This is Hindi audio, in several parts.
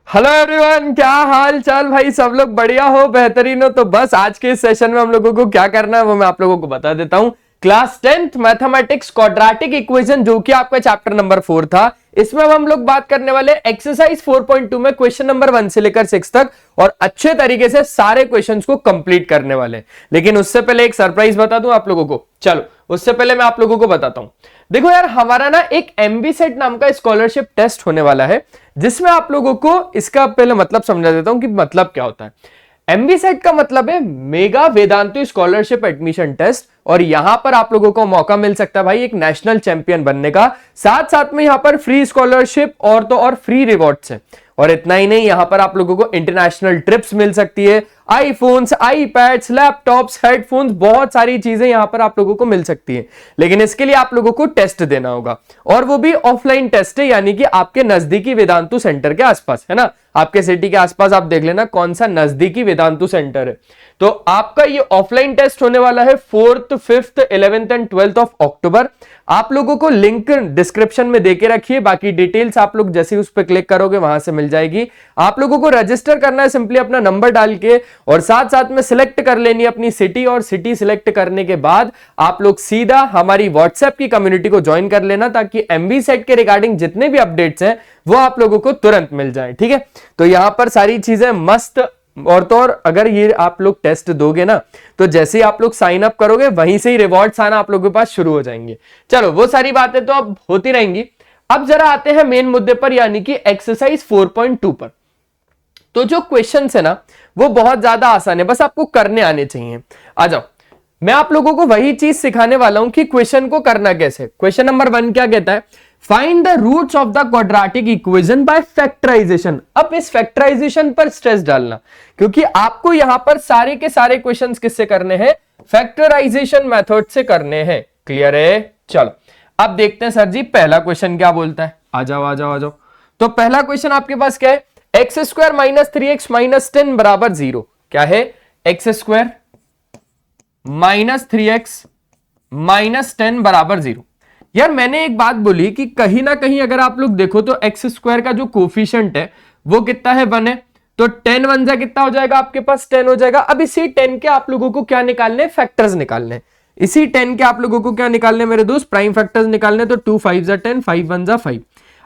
हेलो एवरीवन, क्या हाल चाल भाई। सब लोग बढ़िया हो, बेहतरीन हो। तो बस आज के इस सेशन में हम लोगों को क्या करना है वो मैं आप लोगों को बता देता हूं। Class 10th mathematics quadratic equation, जो कि आपका चैप्टर नंबर 4 था, इसमें अब हम लोग बात करने वाले एक्सरसाइज 4.2 में क्वेश्चन नंबर 1 से लेकर 6 तक, और अच्छे तरीके से सारे क्वेश्चंस को कंप्लीट करने वाले। लेकिन उससे पहले एक सरप्राइज बता दूं आप लोगों को। चलो उससे पहले मैं आप लोगों को बताता हूं। देखो यार, हमारा ना एक एमबीसेट नाम का स्कॉलरशिप टेस्ट होने वाला है, जिसमें आप लोगों को इसका पहले मतलब समझा देता हूं कि मतलब क्या होता है। एमबीसेट का मतलब है mega Vedantu scholarship admission test, और यहां पर आप लोगों को मौका मिल सकता है भाई एक नेशनल चैंपियन बनने का। साथ साथ में यहां पर फ्री स्कॉलरशिप और तो और फ्री रिवॉर्ड्स है। और इतना ही नहीं, यहां पर आप लोगों को इंटरनेशनल ट्रिप्स मिल सकती है, आईफोन्स, आईपैड्स, लैपटॉप्स, हेडफोन्स, बहुत सारी चीजें यहां पर आप लोगों को मिल सकती है। लेकिन इसके लिए आप लोगों को टेस्ट देना होगा, और वो भी ऑफलाइन टेस्ट है, यानी कि आपके नजदीकी वेदांतु सेंटर के आसपास, है ना। आपके सिटी के आसपास आप देख लेना कौन सा नजदीकी वेदांतु सेंटर है। तो आपका ये ऑफलाइन टेस्ट होने वाला है 4th, 5th, 11th and 12th of October. आप लोगों को लिंक डिस्क्रिप्शन में देके रखिए, बाकी डिटेल्स आप लोग जैसे उस पर क्लिक करोगे वहां से मिल जाएगी। आप लोगों को रजिस्टर करना है सिंपली अपना नंबर डाल के, और साथ साथ में सिलेक्ट कर लेनी है अपनी सिटी, और सिटी सिलेक्ट करने के बाद आप लोग सीधा हमारी व्हाट्सएप की कम्युनिटी को ज्वाइन कर लेना, ताकि एमबी सेट के रिगार्डिंग जितने भी अपडेट्स हैं वो आप लोगों को तुरंत मिल जाए। ठीक है, तो यहां पर सारी चीजें मस्त। और तो और अगर ये आप लोग टेस्ट दोगे ना, तो जैसे ही आप लोग साइन अप करोगे वहीं से ही रिवॉर्ड्स आना आप लोगों के पास शुरू हो जाएंगे। चलो वो सारी बातें तो अब होती रहेंगी। अब जरा आते हैं मेन मुद्दे पर, यानी कि एक्सरसाइज 4.2 पर। तो जो क्वेश्चंस है ना वो बहुत ज्यादा आसान है, बस आपको करने आने चाहिए। आ जाओ, मैं आप लोगों को वही चीज सिखाने वाला हूं कि क्वेश्चन को करना कैसे। क्वेश्चन नंबर 1 क्या कहता है? Find the roots of the quadratic equation by factorisation. अब इस फैक्टराइजेशन पर स्ट्रेस डालना, क्योंकि आपको यहां पर सारे के सारे क्वेश्चंस किससे करने हैं? फैक्टराइजेशन मेथड से करने हैं। क्लियर है? चलो अब देखते हैं सर जी पहला क्वेश्चन क्या बोलता है। आ जाओ आ जाओ आ जाओ। तो पहला क्वेश्चन आपके पास क्या है? X square minus 3x minus 10 बराबर 0। क्या है? X square minus 3x minus 10 बराबर 0। यार मैंने एक बात बोली कि कहीं ना कहीं अगर आप लोग देखो तो एक्स स्क्वायर का जो कोफिशिएंट है वो कितना है? 1 है। तो 10 1 जा कितना हो जाएगा? आपके पास 10 हो जाएगा। अब इसी 10 के आप लोगों को क्या निकालने? फैक्टर्स निकालने। इसी 10 के आप लोगों को क्या निकालने मेरे दोस्त? प्राइम फैक्टर्स निकालने। तो 2 5 जा 10, 5 1 जा 5।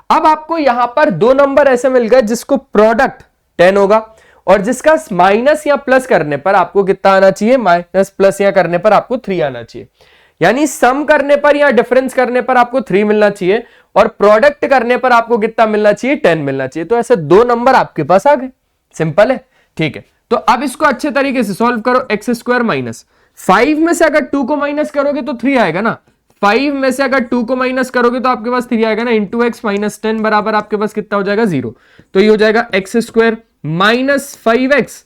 अब आपको यहां पर दो नंबर ऐसे मिल गए जिसको प्रोडक्ट 10 होगा, और जिसका माइनस या प्लस करने पर आपको कितना आना चाहिए? माइनस प्लस या करने पर आपको 3 आना चाहिए। यानी सम करने पर या डिफरेंस करने पर आपको 3 मिलना चाहिए, और प्रोडक्ट करने पर आपको कितना मिलना चाहिए? 10 मिलना चाहिए। तो ऐसे दो नंबर आपके पास आ गए। सिंपल है, ठीक है। तो अब इसको अच्छे तरीके से सॉल्व करो। एक्स स्क्वायर माइनस 5 में से अगर 2 को माइनस करोगे तो 3 आएगा ना। 5 में से अगर 2 को माइनस करोगे तो आपके पास 3 आएगा ना। इंटू एक्स माइनस 10 बराबर आपके पास कितना हो जाएगा? 0। तो ये हो जाएगा x square minus 5x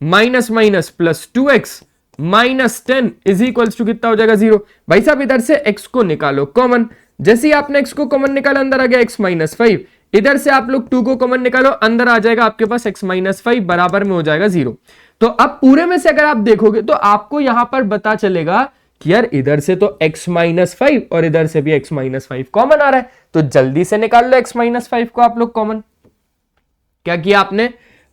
minus minus plus 2x minus 10 is equals to कितना हो जाएगा? 0। भाई साहब इधर से x को निकालो कॉमन। जैसे ही आपने x को कॉमन निकाला अंदर आ गया x माइनस 5। इधर से आप लोग 2 को कॉमन निकालो, अंदर आ जाएगा आपके पास x माइनस 5 बराबर में हो जाएगा 0। तो अब पूरे में से अगर आप देखोगे तो आपको यहां पर पता चलेगा कि यार इधर से तो x माइनस 5 और इधर से भी x माइनस 5 कॉमन आ रहा है। तो जल्दी से निकाल लो x माइनस 5 को आप लोग कॉमन। क्या किया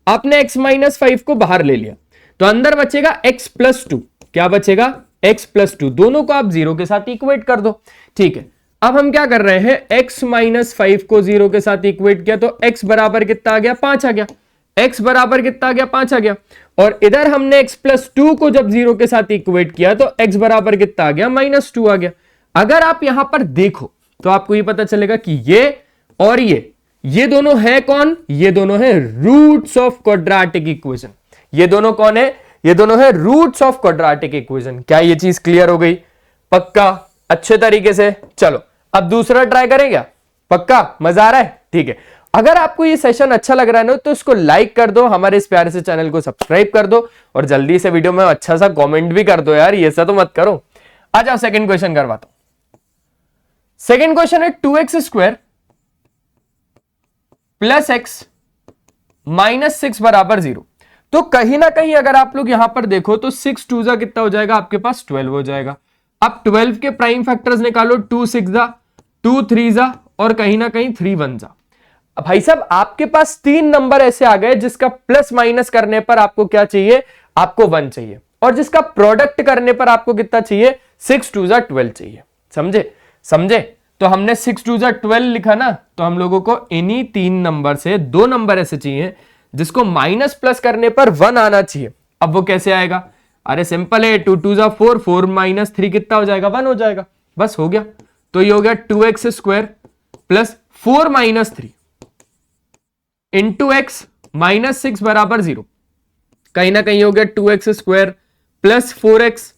आपने x माइनस 5 को बाहर ले लिया, तो अंदर बचेगा x प्लस 2। क्या बचेगा? x plus 2। दोनों को आप 0 के साथ इक्वेट कर दो। ठीक है, अब हम क्या कर रहे हैं? x माइनस 5 को 0 के साथ इक्वेट किया तो x बराबर कितना आ गया? 5 आ गया। x बराबर कितना आ गया? 5 आ गया। और इधर हमने x प्लस 2 को जब 0 के साथ इक्वेट किया तो x बराबर कितना आ गया? माइनस 2 आ गया। अगर आप यहां पर देखो तो आपको ये पता चलेगा कि ये और ये दोनों है कौन? ये दोनों है रूट्स ऑफ क्वाड्रेटिक इक्वेशन। ये दोनों कौन है? ये दोनों है रूट्स ऑफ क्वाड्रेटिक इक्वेशन। क्या ये चीज क्लियर हो गई? पक्का? अच्छे तरीके से। चलो अब दूसरा ट्राई करें क्या? पक्का? मजा आ रहा है? ठीक है। अगर आपको ये सेशन अच्छा लग रहा है ना तो इसको लाइक कर दो, हमारे इस प्यारे से चैनल को सब्सक्राइब कर दो, और जल्दी से वीडियो में अच्छा सा कमेंट भी कर दो यार, ये सब तो मत करो। आ जाओ सेकंड क्वेश्चन करवाता हूं। सेकंड क्वेश्चन है 2x square plus x minus 6 बराबर 0। तो कहीं ना कहीं अगर आप लोग यहां पर देखो तो 6 2 जा कितना हो जाएगा? आपके पास 12 हो जाएगा। अब 12 के प्राइम फैक्टर्स निकालो। 2 6 जा, 2 3 जा, और कहीं ना कहीं 3 1 जा। भाई साहब आपके पास 3 नंबर ऐसे आ गए जिसका प्लस माइनस करने पर आपको क्या चाहिए, आपको 1 चाहिए, और जिसका प्रोडक्ट करने पर आपको कितना चाहिए, 6 2 12 चाहिए। समझे समझे? तो हमने 6 2 12 लिखा ना, तो हम लोगों को इन्हीं 3 नंबर से 2 नंबर ऐसे चाहिए जिसको माइनस प्लस करने पर 1 आना चाहिए। अब वो कैसे आएगा? अरे सिंपल है, 2 2 4, 4 माइनस 3 कितना हो जाएगा, 1 हो जाएगा, बस हो गया। तो ये हो गया 2x square plus 4 minus 3 into x minus 6 बराबर 0। कहीं ना कहीं हो गया 2x square plus 4x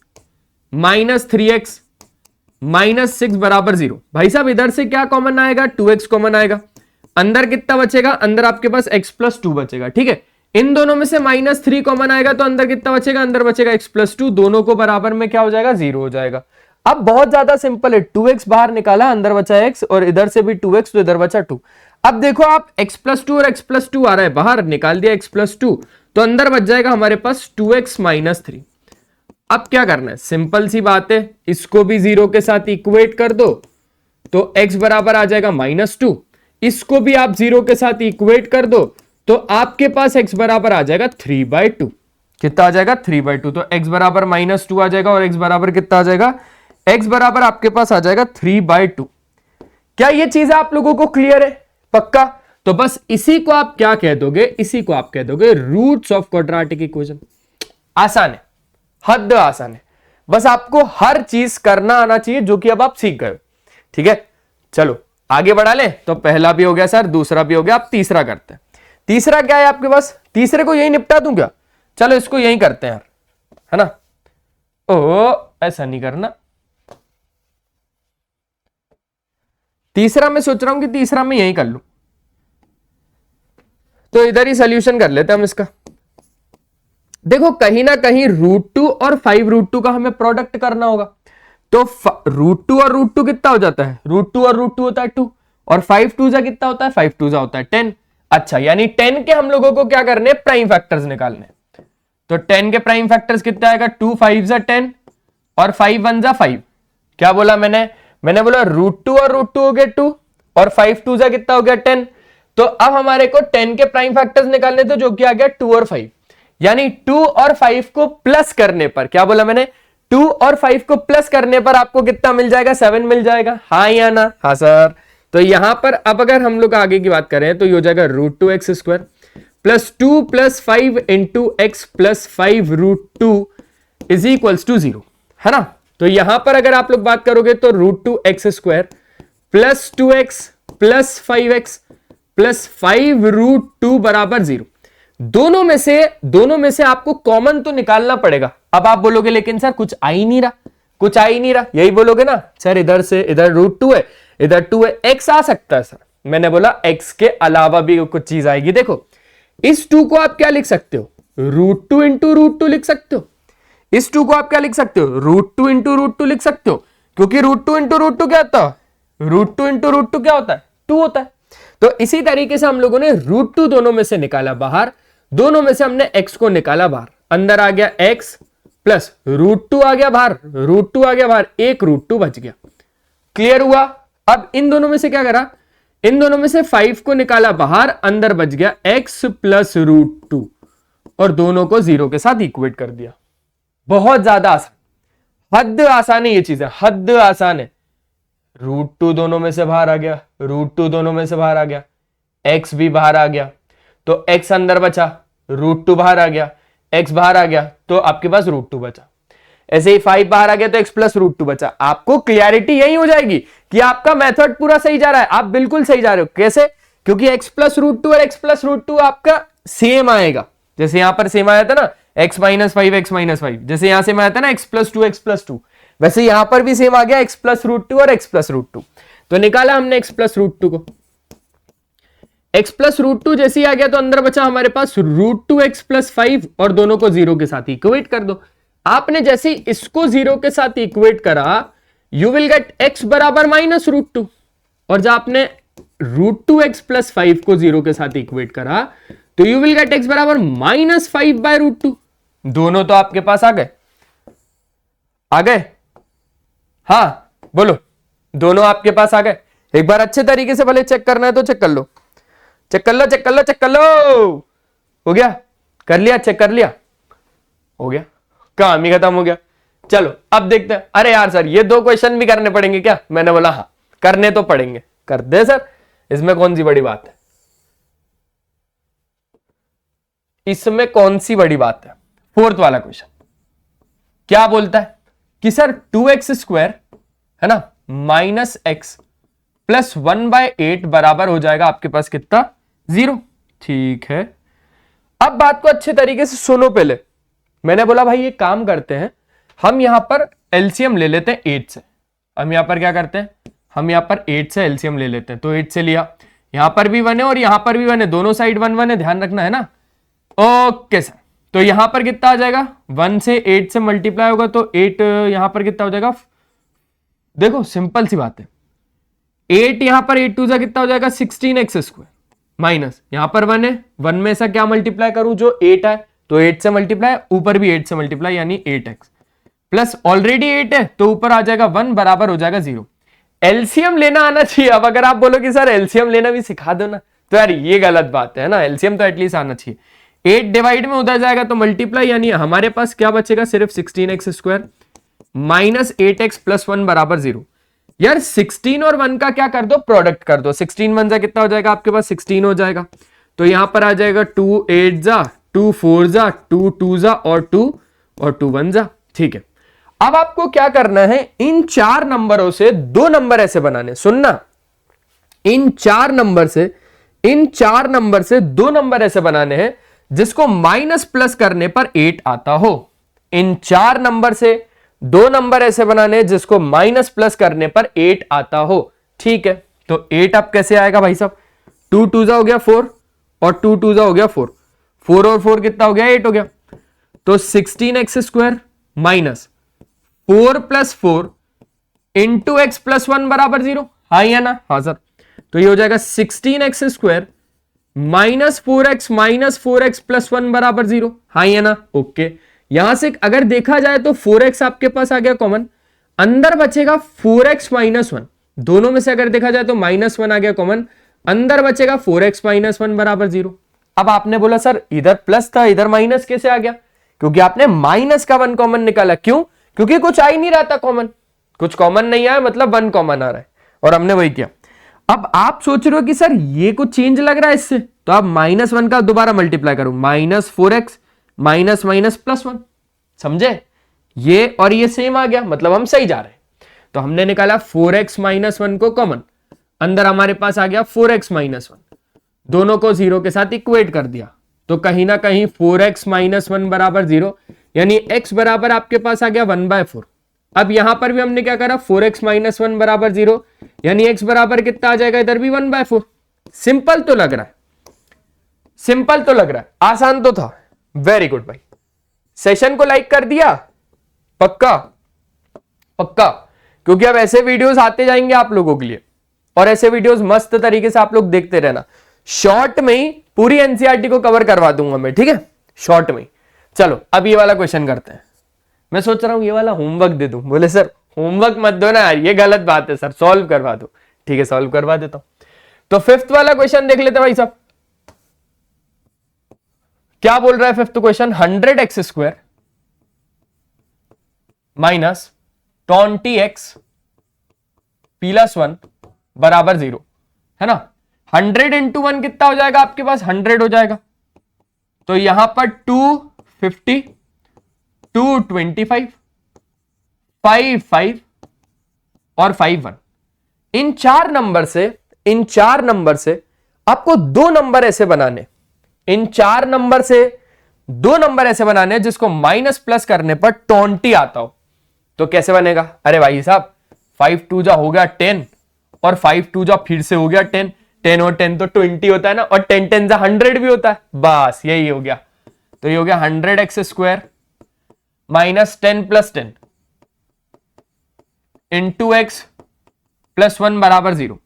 minus 3x minus 6 बराबर 0। भाई साहब इधर से क्या कॉमन आएगा, 2x कॉमन आएगा, अंदर कितना बचेगा, अंदर आपके पास x प्लस 2 बचेगा। ठीक है, इन दोनों में से माइनस 3 कॉमन आएगा तो अंदर कितना बचेगा, अंदर बचेगा x प्लस 2, दोनों को बराबर में क्या हो जाएगा, 0 हो जाएगा। अब बहुत ज्यादा सिंपल है, 2x बाहर निकाला, अंदर बचा x, और इधर से भी 2x तो इधर बचा 2। अब देखो आप x प्लस 2 और x प्लस 2 आ रहा है बाहर, निकाल दिया x प्लस 2, तो अंदर बच जाएगा हमारे पास 2x माइनस 3। अब क्या करना है, सिंपल सी बात है, इसको भी 0 के साथ इक्वेट कर दो तो x बराबर आ जाएगा माइनस 2, इसको भी आप 0 के साथ इक्वेट कर दो तो आपके पास x बराबर आ जाएगा 3/2। कितना आ जाएगा, 3/2। तो x बराबर माइनस 2 आ जाएगा, और x बराबर कितना आ जाएगा, x बराबर आपके पास आ जाएगा 3/2। क्या ये चीज आप लोगों को क्लियर है, पक्का? तो बस इसी को आप क्या कह दोगे, इसी को आप कह दोगे रूट्स ऑफ क्वाड्रेटिक इक्वेशन। आसान है, हद आसान है, बस आपको हर चीज करना आना चाहिए जो कि अब आप सीख गए। ठीक है, चलो आगे बढ़ा ले। तो पहला भी हो गया सर, दूसरा भी हो गया, अब तीसरा करते हैं। तीसरा क्या है आपके पास, तीसरे को यही निपटा दूं क्या, चलो इसको यही करते हैं यार, है ना। ओ ऐसा नहीं करना, तीसरा मैं सोच रहा हूं कि तीसरा मैं यही कर लूं, तो इधर ही सोल्यूशन कर लेते हैं हम इसका। देखो कहीं ना कहीं √2 और 5√2 का हमें प्रोडक्ट करना होगा, तो √2 और √2 कितना हो जाता है, √2 और √2 होता है 2, और 5 2 जा कितना होता है, 5 2 जा होता है 10। अच्छा, यानी 10 के हम लोगों को क्या करने, प्राइम फैक्टर्स निकालने। तो 10 के प्राइम फैक्टर्स कितना आएगा, 2 5 जा 10 और 5 1 जा 5। क्या बोला मैंने बोला √2 और √2 हो गया 2, और 5 2 जा कितना हो गया 10। तो अब हमारे को 10 के प्राइम फैक्टर्स निकालने, तो जो कि आ गया 2 और 5, यानी 2 और 5 को प्लस करने पर, क्या बोला मैंने, 2 और 5 को प्लस करने पर आपको कितना मिल जाएगा, 7 मिल जाएगा, हाँ या ना, हाँ सर। तो यहां पर अब अगर हम लोग आगे की बात करें तो ये हो जाएगा √2x square plus 2 plus 5 into x plus 5 √2 is equals to 0, है ना। तो यहां पर अगर आप लोग बात करोगे तो √2x square plus 2x plus 5x plus 5 √2 बराबर 0। दोनों में से आपको कॉमन तो निकालना पड़ेगा। अब आप बोलोगे लेकिन सर कुछ आ ही नहीं रहा, कुछ आ ही नहीं रहा, यही बोलोगे ना सर, इधर से इधर √2 है, इधर 2 है, x आ सकता है सर। मैंने बोला x के अलावा भी कुछ चीज आएगी। देखो इस 2 को आप क्या लिख सकते हो, √2 इंटू √2 लिख सकते हो। इस 2 को आप क्या लिख सकते हो, √2 इंटू √2 लिख सकते हो, क्योंकि √2 इंटू √2 क्या होता है, √2 इंटू √2 क्या होता है, 2 होता है। तो इसी तरीके से हम लोगों ने √2 दोनों में से निकाला बाहर, दोनों में से हमने x को निकाला बाहर, अंदर आ गया x प्लस √2 आ गया बाहर, √2 आ गया बाहर, एक √2 बच गया। क्लियर हुआ। अब इन दोनों में से क्या करा, इन दोनों में से 5 को निकाला बाहर, अंदर बच गया x प्लस √2, और दोनों को 0 के साथ इक्वेट कर दिया। बहुत ज्यादा आसान, हद आसान है ये चीज है, हद आसान है। √2 दोनों में से बाहर आ गया, √2 दोनों में से बाहर आ गया, x भी बाहर आ गया, तो x अंदर बचा, √2 बाहर आ गया, x बाहर आ गया, तो आपके पास √2 बचा। ऐसे ही 5 बाहर आ गया तो x प्लस √2 बचा। आपको क्लियरिटी यही हो जाएगी कि आपका मेथड पूरा सही जा रहा है, आप बिल्कुल सही जा रहे हो। कैसे, क्योंकि x प्लस √2 और x प्लस √2 आपका सेम आएगा, जैसे यहां पर सेम आया था ना x माइनस 5 x माइनस 5, जैसे यहां से आया था ना x प्लस 2 x प्लस 2, वैसे यहां पर भी सेम आ गया x प्लस √2 और x प्लस √2। तो निकाला हमने x प्लस √2 को, x प्लस √2 जैसे ही आ गया तो अंदर बचा हमारे पास √2x प्लस 5, और दोनों को 0 के साथ इक्वेट कर दो। आपने जैसे इसको 0 के साथ इक्वेट करा, यू विल गेट x बराबर माइनस √2, और जब आपने √2x प्लस 5 को 0 के साथ इक्वेट करा तो यू विल गेट x बराबर माइनस 5/√2। दोनों तो आपके पास आ गए, आ गए, हाँ बोलो, दोनों आपके पास आ गए। एक बार अच्छे तरीके से भले चेक करना है तो चेक कर लो। चेक कर लो, चेक कर लो, चेक कर लो। हो गया, कर लिया, चेक कर लिया, हो गया, काम ही खत्म हो गया। चलो अब देखते हैं। अरे यार सर ये 2 क्वेश्चन भी करने पड़ेंगे क्या? मैंने बोला हाँ करने तो पड़ेंगे, कर दे सर, इसमें कौन सी बड़ी बात है, इसमें कौन सी बड़ी बात है। 4th वाला क्वेश्चन क्या बोलता है कि सर 2x² है ना माइनस एक्स प्लस 1/8 बराबर हो जाएगा आपके पास कितना? 0। ठीक है, अब बात को अच्छे तरीके से सुनो। पहले मैंने बोला भाई ये काम करते हैं, हम यहां पर एलसीएम ले लेते हैं 8 से। हम यहां पर क्या करते हैं, हम यहां पर 8 से एलसीएम ले लेते हैं। तो 8 से लिया, यहां पर भी 1 है और यहां पर भी 1 है, दोनों साइड 1 1 है, ध्यान रखना है ना। ओके सर, तो यहां पर कितना आ जाएगा, 1 से 8 से मल्टीप्लाई होगा तो 8 यहां पर कितना हो जाएगा, देखो सिंपल सी बात है, 8 यहां पर 8 2 जा कितना हो जाएगा 16x² माइनस यहां पर 1 है, 1 में से क्या मल्टीप्लाई करूं, जो 8 है तो 8 से मल्टीप्लाई, ऊपर भी 8 से मल्टीप्लाई यानी 8x प्लस ऑलरेडी 8 है तो ऊपर आ जाएगा 1 बराबर हो जाएगा 0। एलसीएम लेना आना चाहिए। अब अगर आप बोलो कि सर एलसीएम लेना भी सिखा दो ना, तो यार ये गलत बात है ना, एलसीएम तो एटलीस्ट आना चाहिए। 8 डिवाइड में उधर जाएगा तो मल्टीप्लाई, यानी हमारे पास क्या बचेगा, सिर्फ 16x² माइनस 8x प्लस 1 बराबर 0। यार 16 और 1 का क्या कर दो, प्रोडक्ट कर दो। 16 1 जा कितना हो जाएगा आपके पास, 16 हो जाएगा। तो यहां पर आ जाएगा 2 8 जा, 2 4 जा, 2 2 जा और 2 और 2 1 जा। ठीक है, अब आपको क्या करना है, इन 4 नंबरों से 2 नंबर ऐसे बनाने, सुनना, इन 4 नंबर से 2 नंबर ऐसे बनाने हैं जिसको माइनस प्लस करने पर 8 आता हो। इन 4 नंबर से 2 नंबर ऐसे बनाने हैं जिसको माइनस प्लस करने पर 8 आता हो। ठीक है, तो 8 अब कैसे आएगा भाई साहब, 2 2 जा हो गया 4 और 2 2 जा हो गया 4, 4 और 4 कितना हो गया, 8 हो गया। तो 16x² minus 4 plus 4 into x plus 1 बराबर 0। हाँ है ना, हाँ सर, तो ये हो जाएगा 16x² माइनस 4x प्लस 1 बराबर 0। हाँ है ना, ओके। यहां से अगर देखा जाए तो 4x आपके पास आ गया कॉमन, अंदर बचेगा 4x माइनस 1, दोनों में से अगर देखा जाए तो -1 आ गया कॉमन, अंदर बचेगा 4x माइनस 1 बराबर 0। अब आपने बोला सर इधर प्लस था इधर माइनस कैसे आ गया, क्योंकि आपने माइनस का 1 कॉमन निकाला। क्यों, क्योंकि कुछ आ ही नहीं रहा था कॉमन, कुछ कॉमन नहीं आया मतलब 1 कॉमन आ रहा है, और हमने वही किया। अब आप सोच रहे हो कि सर ये कुछ चेंज लग रहा है इससे, तो आप -1 का दोबारा मल्टीप्लाई करो, -4x माइनस माइनस प्लस 1, समझे, ये और ये सेम आ गया, मतलब हम सही जा रहे हैं। तो हमने निकाला 4x माइनस 1 को कॉमन, अंदर हमारे पास आ गया 4x माइनस 1, दोनों को 0 के साथ इक्वेट कर दिया, तो कहीं ना कहीं 4x माइनस 1 बराबर 0, यानी x बराबर आपके पास आ गया 1/4। अब यहां पर भी हमने क्या करा, 4x माइनस 1 बराबर 0, यानी x बराबर कितना आ जाएगा, इधर भी 1/4। सिंपल तो लग रहा है, सिंपल तो लग रहा है, आसान तो था। वेरी गुड भाई, सेशन को लाइक कर दिया, पक्का पक्का, क्योंकि अब ऐसे वीडियोस आते जाएंगे आप लोगों के लिए, और ऐसे वीडियोस मस्त तरीके से आप लोग देखते रहना। शॉर्ट में ही पूरी एनसीईआरटी को कवर करवा दूंगा मैं, ठीक है, शॉर्ट में। चलो अब ये वाला क्वेश्चन करते हैं। मैं सोच रहा हूं ये वाला होमवर्क दे दूं, बोले सर होमवर्क मत दो ना यार, ये गलत बात है सर, सॉल्व करवा दो। ठीक है, सॉल्व करवा देता हूं। तो 5th वाला क्वेश्चन देख लेते हैं भाई साहब, क्या बोल रहा है 5th question, 100x² minus 20x plus 1 बराबर 0 है ना। 100 इंटू 1 कितना हो जाएगा आपके पास, 100 हो जाएगा। तो यहां पर 250 225 55 और 51, इन 4 नंबर से आपको 2 नंबर ऐसे बनाने, इन 4 नंबर से 2 नंबर ऐसे बनाने जिसको माइनस प्लस करने पर 20 आता हो। तो कैसे बनेगा, अरे भाई साहब 5 2 जा हो गया 10 और 5 2 जा फिर से हो गया 10, 10 और 10 तो 20 होता है ना, और 10 10 जा 100 भी होता है, बस यही हो गया। तो ये हो गया 100x² minus 10 plus 10 into x plus 1 बराबर 0।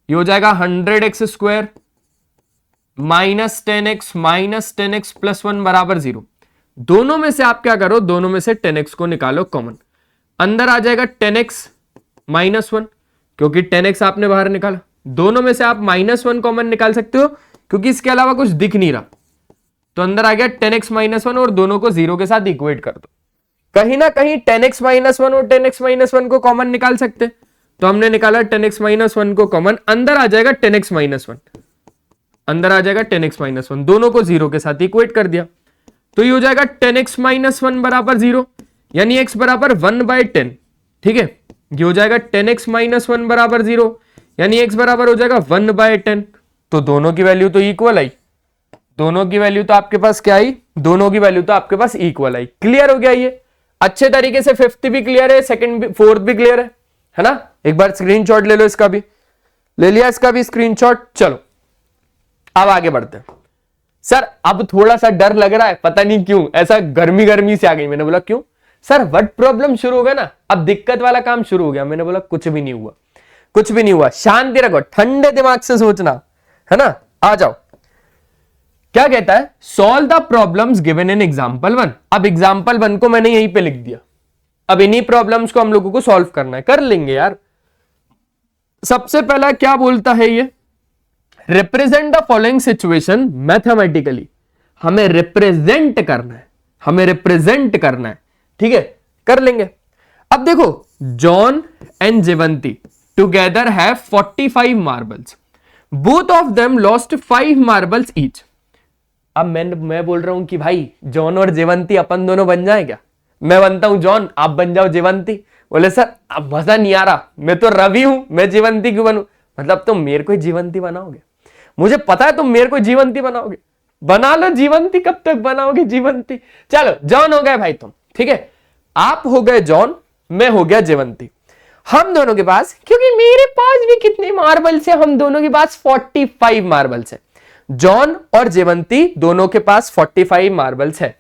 ये हो जाएगा 100x² माइनस 10x प्लस 1 बराबर 0। दोनों में से आप क्या करो, दोनों में से 10x को निकालो कॉमन, अंदर आ जाएगा 10x माइनस 1, क्योंकि 10x आपने बाहर निकाला, दोनों में से आप -1 कॉमन निकाल सकते हो क्योंकि इसके अलावा कुछ दिख नहीं रहा, तो अंदर आ गया 10x -1 और दोनों को 0 के साथ इक्वेट कर दो। कहीं ना कहीं 10x -1 और 10x -1 को कॉमन निकाल सकते, तो हमने निकाला 10x -1 को कॉमन, अंदर आ जाएगा 10x -1, अंदर आ जाएगा 10x -1, दोनों को 0 के साथ इक्वेट कर दिया, तो ये हो जाएगा 10x -1 बराबर 0, यानी x बराबर 1/10। ठीक है, ये हो जाएगा 10x -1 बराबर 0, यानी x बराबर हो जाएगा 1/10। तो दोनों की वैल्यू तो इक्वल आई, दोनों की वैल्यू तो आपके पास क्या आई, दोनों की वैल्यू तो आपके पास इक्वल आई। क्लियर हो गया ये अच्छे तरीके से, फिफ्थ भी क्लियर है, सेकंड भी, फोर्थ भी क्लियर है ना। एक बार स्क्रीनशॉट ले लो, इसका भी ले लिया, इसका भी स्क्रीनशॉट। चलो अब आगे बढ़ते हैं। सर अब थोड़ा सा डर लग रहा है, पता नहीं क्यों ऐसा गर्मी गर्मी से आ गई। मैंने बोला क्यों सर, वर्ड प्रॉब्लम शुरू हो गया ना, अब दिक्कत वाला काम शुरू हो गया। मैंने बोला कुछ भी नहीं हुआ, कुछ भी नहीं हुआ, शांति रखो, ठंडे दिमाग से सोचना, है ना। आ जाओ, क्या कहता है, solve the problems given in example 1। अब एग्जांपल 1 को मैंने यहीं पे लिख दिया, अब इन्हीं प्रॉब्लम्स को हम लोगों को सॉल्व करना है, कर लेंगे यार। सबसे पहला क्या बोलता है ये, represent the following situation mathematically. हमें रिप्रेजेंट करना है, हमें रिप्रेजेंट करना है, ठीक है, कर लेंगे। अब देखो, John and Jevanti together have 45 marbles, both of them lost 5 marbles each. अब मैं बोल रहा हूं कि भाई जॉन और जेवंती अपन दोनों बन जाए क्या, मैं बनता हूं जॉन, आप बन जाओ जेवंती। बोले सर अब मजा नहीं आ रहा, मैं तो रवि हूं, मैं जीवंती क्यों बनूं। मतलब तुम मेरे को जीवंती बनाओगे, मुझे पता है तुम मेरे को जीवंती बनाओगे, बना लो जीवंती, कब तक बनाओगे जीवंती। चलो जॉन हो गए भाई तुम, ठीक है, आप हो गए जॉन, मैं हो गया जीवंती। हम दोनों के पास, क्योंकि मेरे पास भी कितने मार्बल्स है, हम दोनों के पास 45 मार्बल्स है, जॉन और जेवंती दोनों के पास 45 मार्बल्स है।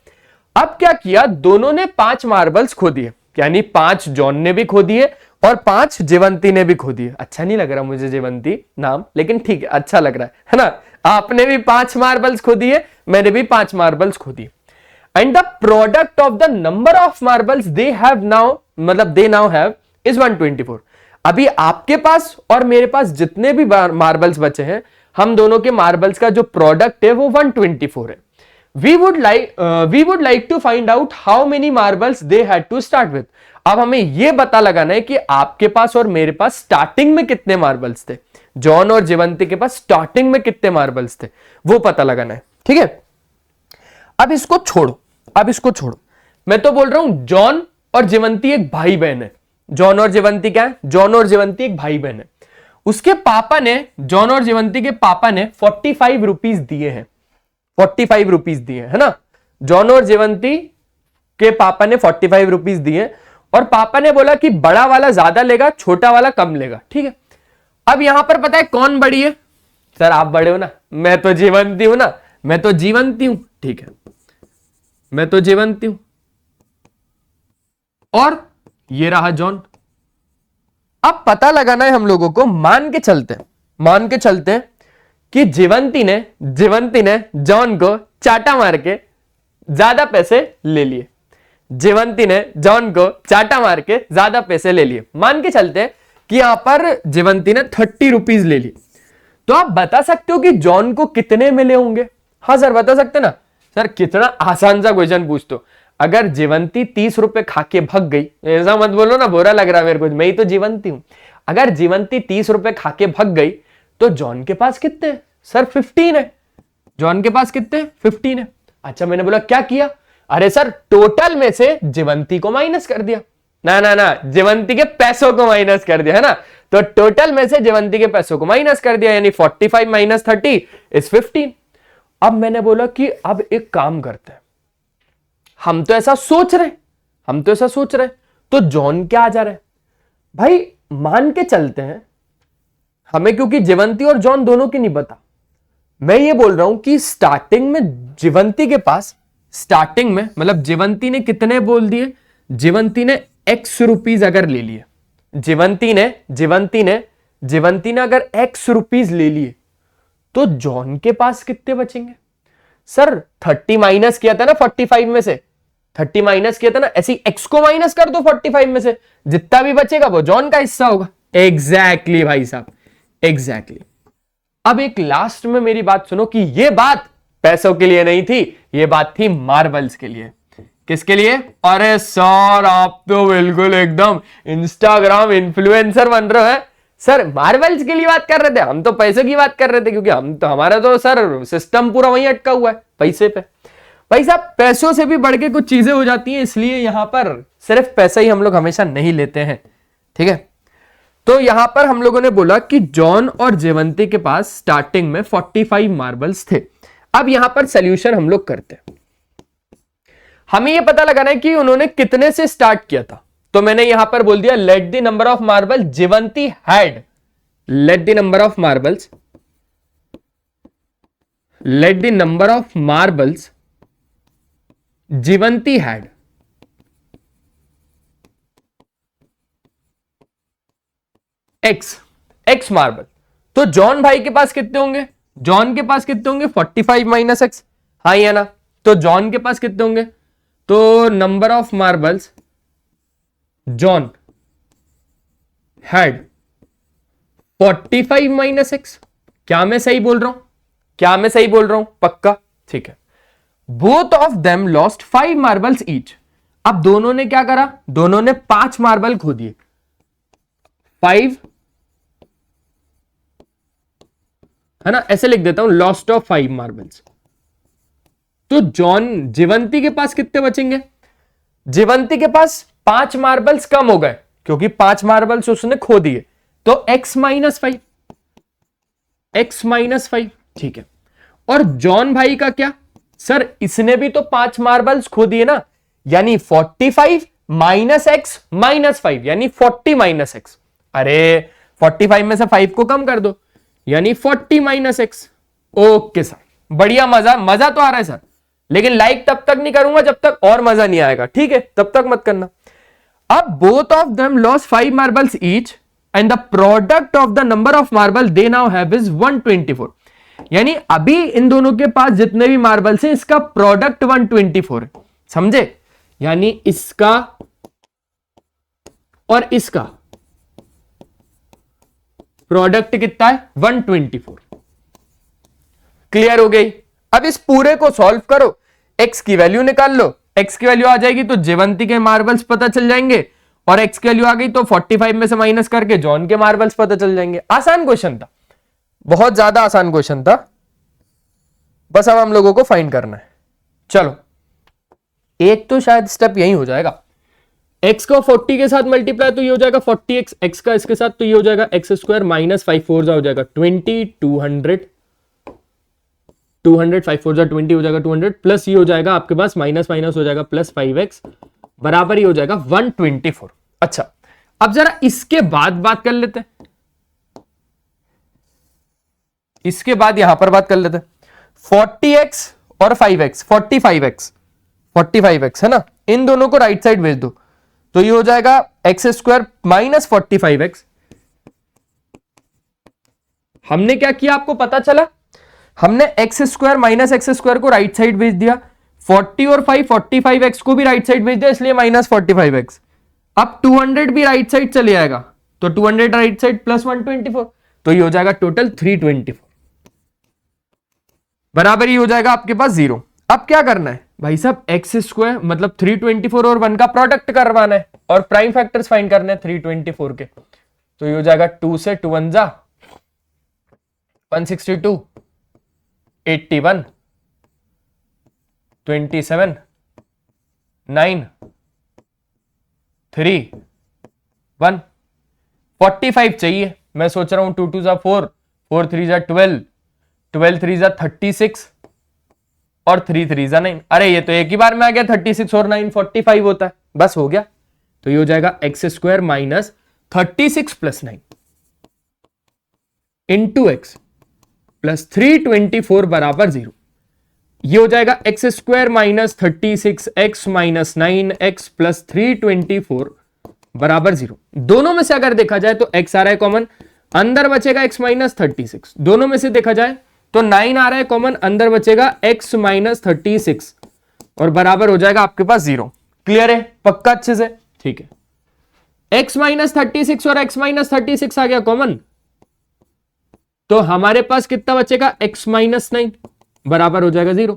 अब क्या किया, दोनों ने 5 मार्बल्स खो दिए, यानी 5 जॉन ने भी खो दिए और 5 जेवंती ने भी खो दिए। अच्छा नहीं लग रहा मुझे जेवंती नाम, लेकिन ठीक है, अच्छा लग रहा है ना। आपने भी 5 मार्बल्स खो दिए, मैंने भी 5 मार्बल्स खो दिए। And the product of the number of marbles they have now, मतलब दे नाउ हैव इज 124। अभी आपके पास और मेरे पास जितने भी मार्बल्स बचे हैं, हम दोनों के मार्बल्स का जो प्रोडक्ट है वो 124 है। We would like to find out how many marbles they had to start with. अब हमें यह पता लगाना है कि आपके पास और मेरे पास स्टार्टिंग में कितने मार्बल्स थे, जॉन और जीवंती के पास स्टार्टिंग में कितने मार्बल्स थे, वो पता लगाना है, ठीक है। अब इसको छोड़ो, अब इसको छोड़ो, मैं तो बोल रहा हूं जॉन और जीवंती एक भाई बहन है। जॉन और जीवंती क्या है, जॉन और जीवंती एक भाई बहन है। उसके पापा ने, जॉन और जीवंती के पापा ने 45 रुपीज दिए हैं, 45 रुपीज दिए, है ना। जॉन और जीवंती के पापा ने 45 रुपीज दिए और पापा ने बोला कि बड़ा वाला ज्यादा लेगा, छोटा वाला कम लेगा, ठीक है। अब यहां पर पता है कौन बड़ी है, सर आप बड़े हो ना, मैं तो जीवंती हूं ना, मैं तो जीवंती हूं, ठीक है, मैं तो जीवंती हूं, और ये रहा जॉन। अब पता लगाना है हम लोगों को, मान के चलते हैं कि जीवंती ने जॉन को चाटा मार के ज्यादा पैसे ले लिए, जीवंती ने जॉन को चाटा मार के ज्यादा पैसे ले लिए। मान के चलते हैं कि यहां पर जीवंती ने 30 रुपीज ले ली, तो आप बता सकते हो कि जॉन को कितने मिले होंगे। हाँ सर बता सकते ना। सर कितना आसान सा क्वेश्चन पूछ दो, अगर जीवंती 30 रुपए खा के भग गई, ऐसा मत बोलो ना, बुरा लग रहा मेरे को, मैं ही तो जीवंती हूं। अगर जीवंती 30 रुपए खा के भग गई तो जॉन के पास कितने हैं? सर 15 है। जॉन के पास कितने? 15 है। अच्छा मैंने बोला क्या किया, अरे सर टोटल में से जीवंती को माइनस कर दिया। ना जीवंती के पैसों को माइनस कर दिया, है ना। तो टोटल में से जीवंती के पैसों को माइनस कर दिया, यानी 45 माइनस 30 इज 15। अब मैंने बोला कि अब एक काम करते हैं, हम तो ऐसा सोच रहे, तो जॉन क्या आ जा रहा है भाई, मान के चलते हैं हमें, क्योंकि जीवंती और जॉन दोनों की नहीं पता, मैं ये बोल रहा हूं कि स्टार्टिंग में जीवंती के पास, स्टार्टिंग में मतलब जीवंती ने कितने बोल दिए, जीवंती ने x रुपीज अगर ले लिए, जीवंती ने अगर x रुपीज ले लिए, तो जॉन के पास कितने बचेंगे। सर 30 माइनस किया था ना 45 में से, 30 माइनस किया था ना, ऐसी x को माइनस कर दो 45 में से, जितना भी बचेगा वो जॉन का हिस्सा होगा। एग्जैक्टली भाई साहब, एग्जैक्टली अब एक लास्ट में मेरी बात सुनो कि ये बात पैसों के लिए नहीं थी, ये बात थी मार्बल्स के लिए। किसके लिए? अरे सर आप तो बिल्कुल एकदम इंस्टाग्राम इन्फ्लुएंसर बन रहे हैं सर, मार्बल्स के लिए बात कर रहे थे, हम तो पैसे की बात कर रहे थे, क्योंकि हम तो हमारा तो सर सिस्टम पूरा वहीं अटका हुआ है पैसे पे। भाई साहब पैसों से भी बढ़ के कुछ चीजें हो जाती हैं, इसलिए यहां पर सिर्फ पैसा ही हम लोग हमेशा नहीं लेते हैं, ठीक है। तो यहां पर हम लोगों ने बोला कि जॉन और जेवंती के पास स्टार्टिंग में 45 मार्बल्स थे। अब यहां पर सोल्यूशन हम लोग करते हैं, हमें यह पता लगाना है कि उन्होंने कितने से स्टार्ट किया था। तो मैंने यहां पर बोल दिया let the number of marble Jevanti had, let the number of marbles, let the number of marbles Jevanti had x marble. तो जॉन भाई के पास कितने होंगे? जॉन के पास कितने होंगे? 45 माइनस एक्स, हाँ या ना? तो जॉन के पास कितने होंगे? तो number of marbles John had 45 minus x. क्या मैं सही बोल रहा हूं? क्या मैं सही बोल रहा हूं? पक्का? ठीक है। Both of them lost 5 marbles each. अब दोनों ने क्या करा? दोनों ने 5 मार्बल खो दिए, 5 है ना, ऐसे लिख देता हूं, लॉस्ट ऑफ 5 मार्बल्स। तो जॉन जेवंती के पास कितने बचेंगे? जेवंती के पास 5 मार्बल्स कम हो गए, क्योंकि 5 मार्बल्स उसने खो दिए, तो x माइनस 5, x माइनस 5, ठीक है। और जॉन भाई का क्या? सर इसने भी तो 5 मार्बल्स खो दिए ना, यानी 45 माइनस एक्स माइनस 5, यानी 40 माइनस एक्स। अरे 45 में से 5 को कम कर दो, यानी 40 माइनस एक्स। ओके सर, बढ़िया, मजा तो आ रहा है सर, लेकिन लाइक तब तक नहीं करूंगा जब तक और मजा नहीं आएगा, ठीक है, तब तक मत करना। अब both of them lost 5 marbles each and the product of the number of marble they now have is 124। यानी अभी इन दोनों के पास जितने भी मार्बल्स हैं इसका प्रोडक्ट 124 है, समझे? यानी इसका और इसका प्रोडक्ट कितना है? 124। क्लियर हो गई? अब इस पूरे को सॉल्व करो, x की वैल्यू निकाल लो, x की वैल्यू आ जाएगी तो जेवंती के मार्बल्स पता चल जाएंगे, और x की वैल्यू आ गई तो 45 में से माइनस करके जॉन के मार्बल्स पता चल जाएंगे। आसान क्वेश्चन था, बहुत ज्यादा आसान क्वेश्चन था, बस अब हम लोगों को फाइंड करना है। चलो एक तो शायद स्टेप यही हो जाएगा, x को 40 के साथ मल्टीप्लाई तो ये हो जाएगा 40x, x का इसके साथ तो ये हो जाएगा एक्स स्क्वायर माइनस 5 4 हो जाएगा 20, 200 5 4 20 हो जाएगा 200, प्लस ये हो जाएगा आपके पास माइनस माइनस हो जाएगा प्लस 5x बराबर ही हो जाएगा 124। अच्छा अब जरा इसके बाद बात कर लेते हैं, इसके बाद यहां पर बात कर लेते हैं 40x और 5x, 45x है ना, इन दोनों को राइट साइड भेज दो तो ये हो जाएगा एक्स स्क्वायर माइनस 45x। हमने क्या किया आपको पता चला? हमने x square minus x square को राइट साइड भेज दिया, 40 और 5 45x को भी राइट साइड भेज दिया, इसलिए माइनस 45x। अब 200 भी राइट साइड चले आएगा तो 200 राइट साइड प्लस 124, तो ये हो जाएगा टोटल 324 बराबर ही हो जाएगा आपके पास 0। अब क्या करना है भाई साहब? एक्स स्क्वायर मतलब 324 और 1 का प्रोडक्ट करवाना है और प्राइम फैक्टर्स फाइंड करने हैं 324 के, तो ये हो जाएगा 2 से 2 1 जा 162, 81, 27, 9, 3, 1, 45 चाहिए। मैं सोच रहा हूं 2 2 जा 4, 4 3 जा 12, 12 3 जा 36 और 3 3 जा 9। अरे ये तो एक ही बार में आ गया, 36 और 9 45 होता है, बस हो गया। तो ये हो जाएगा x square minus 36 plus 9 into x plus 324 बराबर 0। ये हो जाएगा x square minus 36 x minus 9 x plus 324 बराबर 0। दोनों में से अगर देखा जाए तो x आ रहा है कॉमन, अंदर बचेगा x माइनस 36। दोनों में से देखा जाए तो 9 आ रहा है कॉमन, अंदर बचेगा x माइनस 36 और बराबर हो जाएगा आपके पास 0। क्लियर है? पक्का अच्छे से? ठीक है, x माइनस 36 और x माइनस 36 आ गया कॉमन, तो हमारे पास कितना बचेगा, x माइनस 9 बराबर हो जाएगा 0।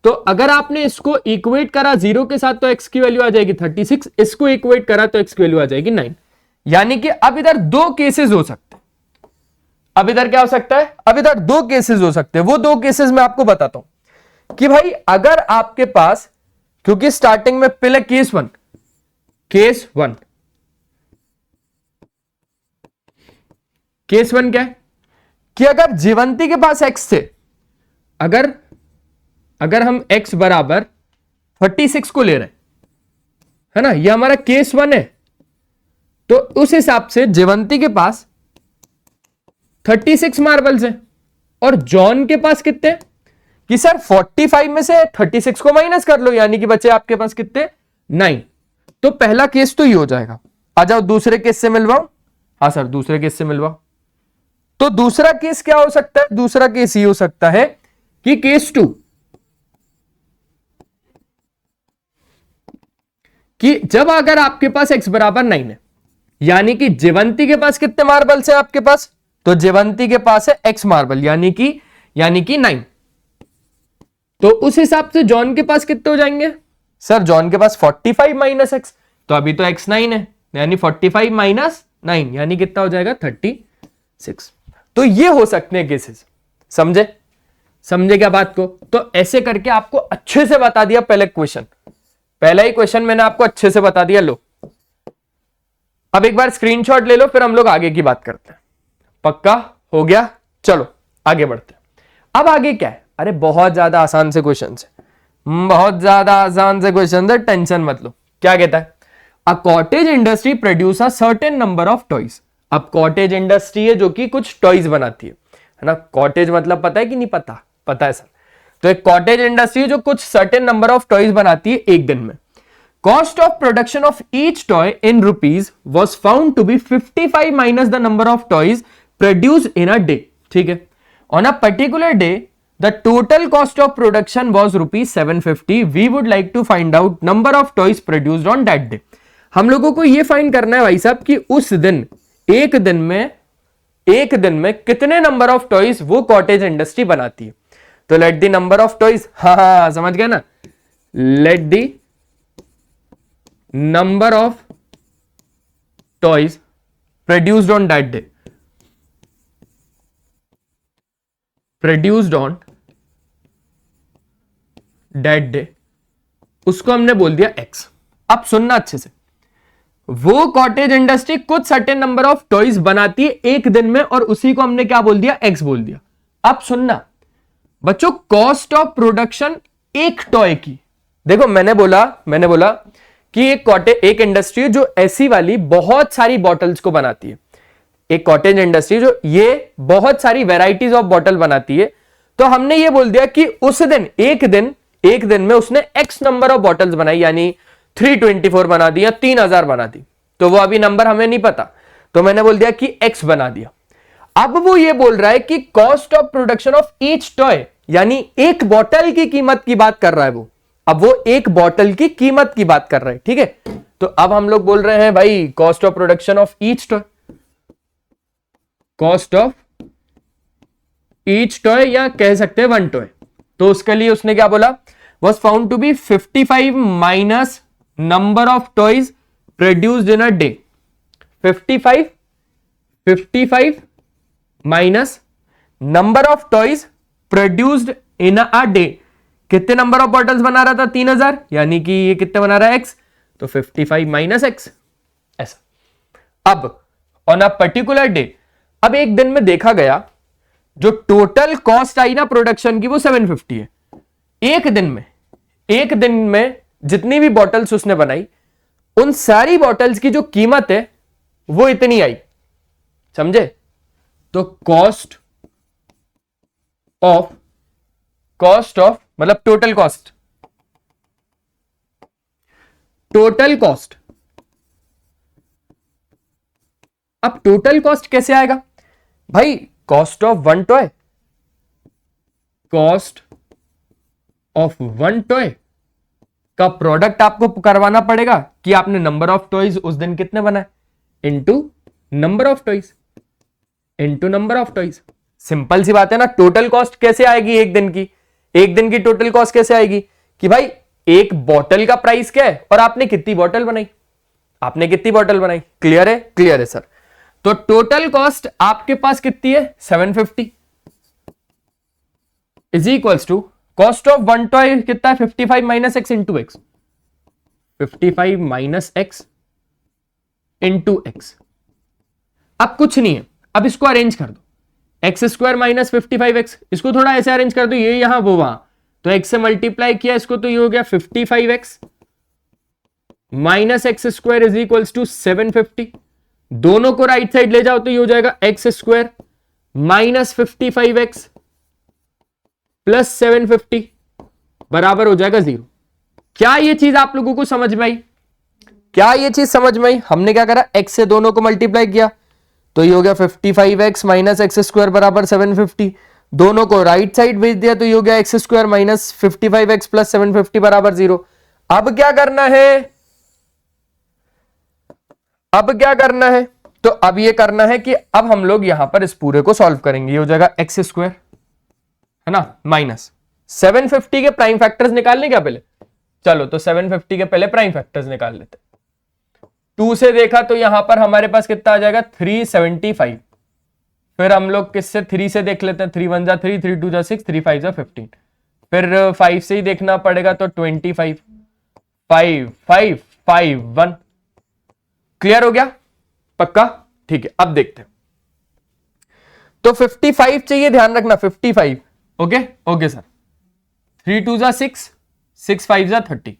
तो अगर आपने इसको इक्वेट करा 0 के साथ तो x की वैल्यू आ जाएगी 36, इसको इक्वेट करा तो x की वैल्यू आ जाएगी 9। यानी कि अब इधर दो केसेस हो सकते हैं। अब इधर क्या हो सकता है, अब इधर दो केसेस हो सकते हैं। वो दो केसेस मैं आपको बताता हूं कि भाई अगर आपके पास, क्योंकि स्टार्टिंग में पहले केस वन क्या है कि अगर जीवंती के पास x थे, अगर हम x बराबर 36 को ले रहे हैं, है ना, ये हमारा केस वन है, तो उस हिसाब से जीवंती के पास 36 मार्बल्स हैं और जॉन के पास कितने, कि सर 45 में से 36 को माइनस कर लो, यानी कि बचे आपके पास कितने, 9। तो पहला केस तो ये हो जाएगा। आ जाओ दूसरे केस से मिलवाओ। हाँ सर, दूसरे केस से मिलवाओ। तो दूसरा केस क्या हो सकता है, दूसरा केस ये हो सकता है कि केस 2, कि जब अगर आपके पास x बराबर 9 है, यानी कि जीवंती के पास कितने मार्बल्स हैं आपके पास, तो जीवंती के पास है x मार्बल, यानी कि 9। तो उस हिसाब से जॉन के पास कितने हो जाएंगे, सर जॉन के पास 45 माइनस x, तो अभी तो x 9 है, यानी 45 माइनस 9 यानी कितना हो जाएगा 36। तो ये हो सकते हैं केसेस। समझे क्या बात को। तो ऐसे करके आपको अच्छे से बता दिया पहला ही क्वेश्चन मैंने आपको अच्छे से बता दिया। लो अब एक बार स्क्रीनशॉट ले लो, फिर हम लोग आगे की बात करते हैं। पक्का हो गया, चलो आगे बढ़ते हैं। अब आगे क्या है, अरे बहुत ज्यादा आसान से क्वेश्चन है, बहुत ज्यादा आसान से क्वेश्चन है, टेंशन मत लो। क्या कहता है, a cottage industry produce a certain number of toys. अब कॉटेज इंडस्ट्री है जो कि कुछ टॉयज बनाती है ना। कॉटेज मतलब पता है कि नहीं पता, पता है सर। तो एक कॉटेज इंडस्ट्री जो कुछ सर्टेन नंबर ऑफ टॉयज बनाती है एक दिन में। Cost of production of each toy in rupees was found to be 55 minus the number of toys produce in a day. ठीक है, on a particular day the total cost of production was rupees 750। We would like to find out number of toys produced on that day. हम लोगों को यह फाइंड करना है भाई साहब कि उस दिन एक दिन में कितने नंबर ऑफ टॉयज वो कॉटेज इंडस्ट्री बनाती है। तो let the number of toys, हाँ समझ गया ना, let the number of toys produced on that day, produced on that day, उसको हमने बोल दिया x। अब सुनना अच्छे से, वो कॉटेज इंडस्ट्री कुछ सर्टेन नंबर ऑफ टॉयज बनाती है एक दिन में और उसी को हमने क्या बोल दिया, x बोल दिया। अब सुनना बच्चों, कॉस्ट ऑफ प्रोडक्शन एक टॉय की, देखो मैंने बोला कि एक इंडस्ट्री जो ऐसी वाली बहुत सारी बॉटल्स को बनाती है, एक कॉटेज इंडस्ट्री जो ये बहुत सारी वेराइटीज ऑफ बॉटल बनाती है, तो हमने ये बोल दिया कि उस दिन एक दिन में उसने x नंबर ऑफ बॉटल्स बनाई, यानी 324 बना दी या 3000 बना दी। तो वो अभी नंबर हमें नहीं पता, तो मैंने बोल दिया कि x बना दिया। अब वो ये बोल रहा है कि cost of production of each toy, यानी एक बॉटल की कीमत की बात कर रहा है वो। अब वो एक बॉटल की कीमत की बात कर रहा है, ठीक है। तो अब हम लोग बोल रहे हैं भाई cost of production of each toy, cost of each toy या कह सकते हैं वन टॉय। तो उसके लिए उसने क्या बोला, was found to be 55 minus number of toys produced in a day. 55 minus number of toys produced in a day, कितने नंबर ऑफ बॉटल्स बना रहा था, 3000, यानी कि ये कितने बना रहा है x, तो 55 माइनस x ऐसा। अब ऑन अ पर्टिकुलर डे, अब एक दिन में देखा गया जो टोटल कॉस्ट आई ना प्रोडक्शन की वो 750 है। एक दिन में जितनी भी बॉटल्स उसने बनाई उन सारी बॉटल्स की जो कीमत है वो इतनी आई, समझे। तो कॉस्ट ऑफ मतलब टोटल कॉस्ट। अब टोटल कॉस्ट कैसे आएगा भाई, cost of one toy, cost of one toy का प्रोडक्ट आपको करवाना पड़ेगा कि आपने नंबर ऑफ टॉयज उस दिन कितने बनाए, into number of toys, simple सी बात है ना, टोटल कॉस्ट कैसे आएगी एक दिन की, एक दिन की टोटल कॉस्ट कैसे आएगी कि भाई एक बॉटल का प्राइस क्या है और आपने कितनी बॉटल बनाई, आपने कितनी बॉटल बनाई। क्लियर है, क्लियर है सर। तो टोटल कॉस्ट आपके पास कितनी है 750 is equals to cost of one toy कितना है 55 minus x into x, 55 minus x into x. अब कुछ नहीं है, अब इसको अरेंज कर दो, एक्स स्क्वायर माइनस 55x, इसको थोड़ा ऐसे अरेंज कर दो, ये यहां वो वहां, तो x से मल्टीप्लाई किया इसको तो ये हो गया 55x minus x square is equals to 750। दोनों को राइट साइड ले जाओ तो ये हो जाएगा x square minus 55x plus 750 बराबर हो जाएगा 0। क्या ये चीज आप लोगों को समझ में आई, क्या ये चीज समझ में आई। हमने क्या करा, x से दोनों को मल्टीप्लाई किया तो ये हो गया 55x माइनस एक्स स्क्वायर बराबर 750, दोनों को राइट साइड भेज दिया तो ये हो गया x square minus 55x plus 750 बराबर 0। अब क्या करना है, अब क्या करना है, तो अब ये करना है कि अब हम लोग यहां पर इस पूरे को सॉल्व करेंगे, ये हो जाएगा एक्स स्क्वायर है ना माइनस 750 के प्राइम फैक्टर्स निकालने क्या पहले, चलो तो 750 के पहले प्राइम फैक्टर्स निकाल लेते। 2 से देखा तो यहां पर हमारे पास कितना आ जाएगा 375, फिर हम लोग किससे 3 से देख लेते हैं, 3 1 जा 3, 3 2 जा 6, 3 5 जा 15, फिर 5 से ही देखना पड़ेगा तो 25, 5 5 5 1। क्लियर हो गया, पक्का, ठीक है। अब देखते हैं, तो 55 चाहिए, ध्यान रखना 55, ओके ओके सर। 3 2 जा 6, 6 5 जा 30,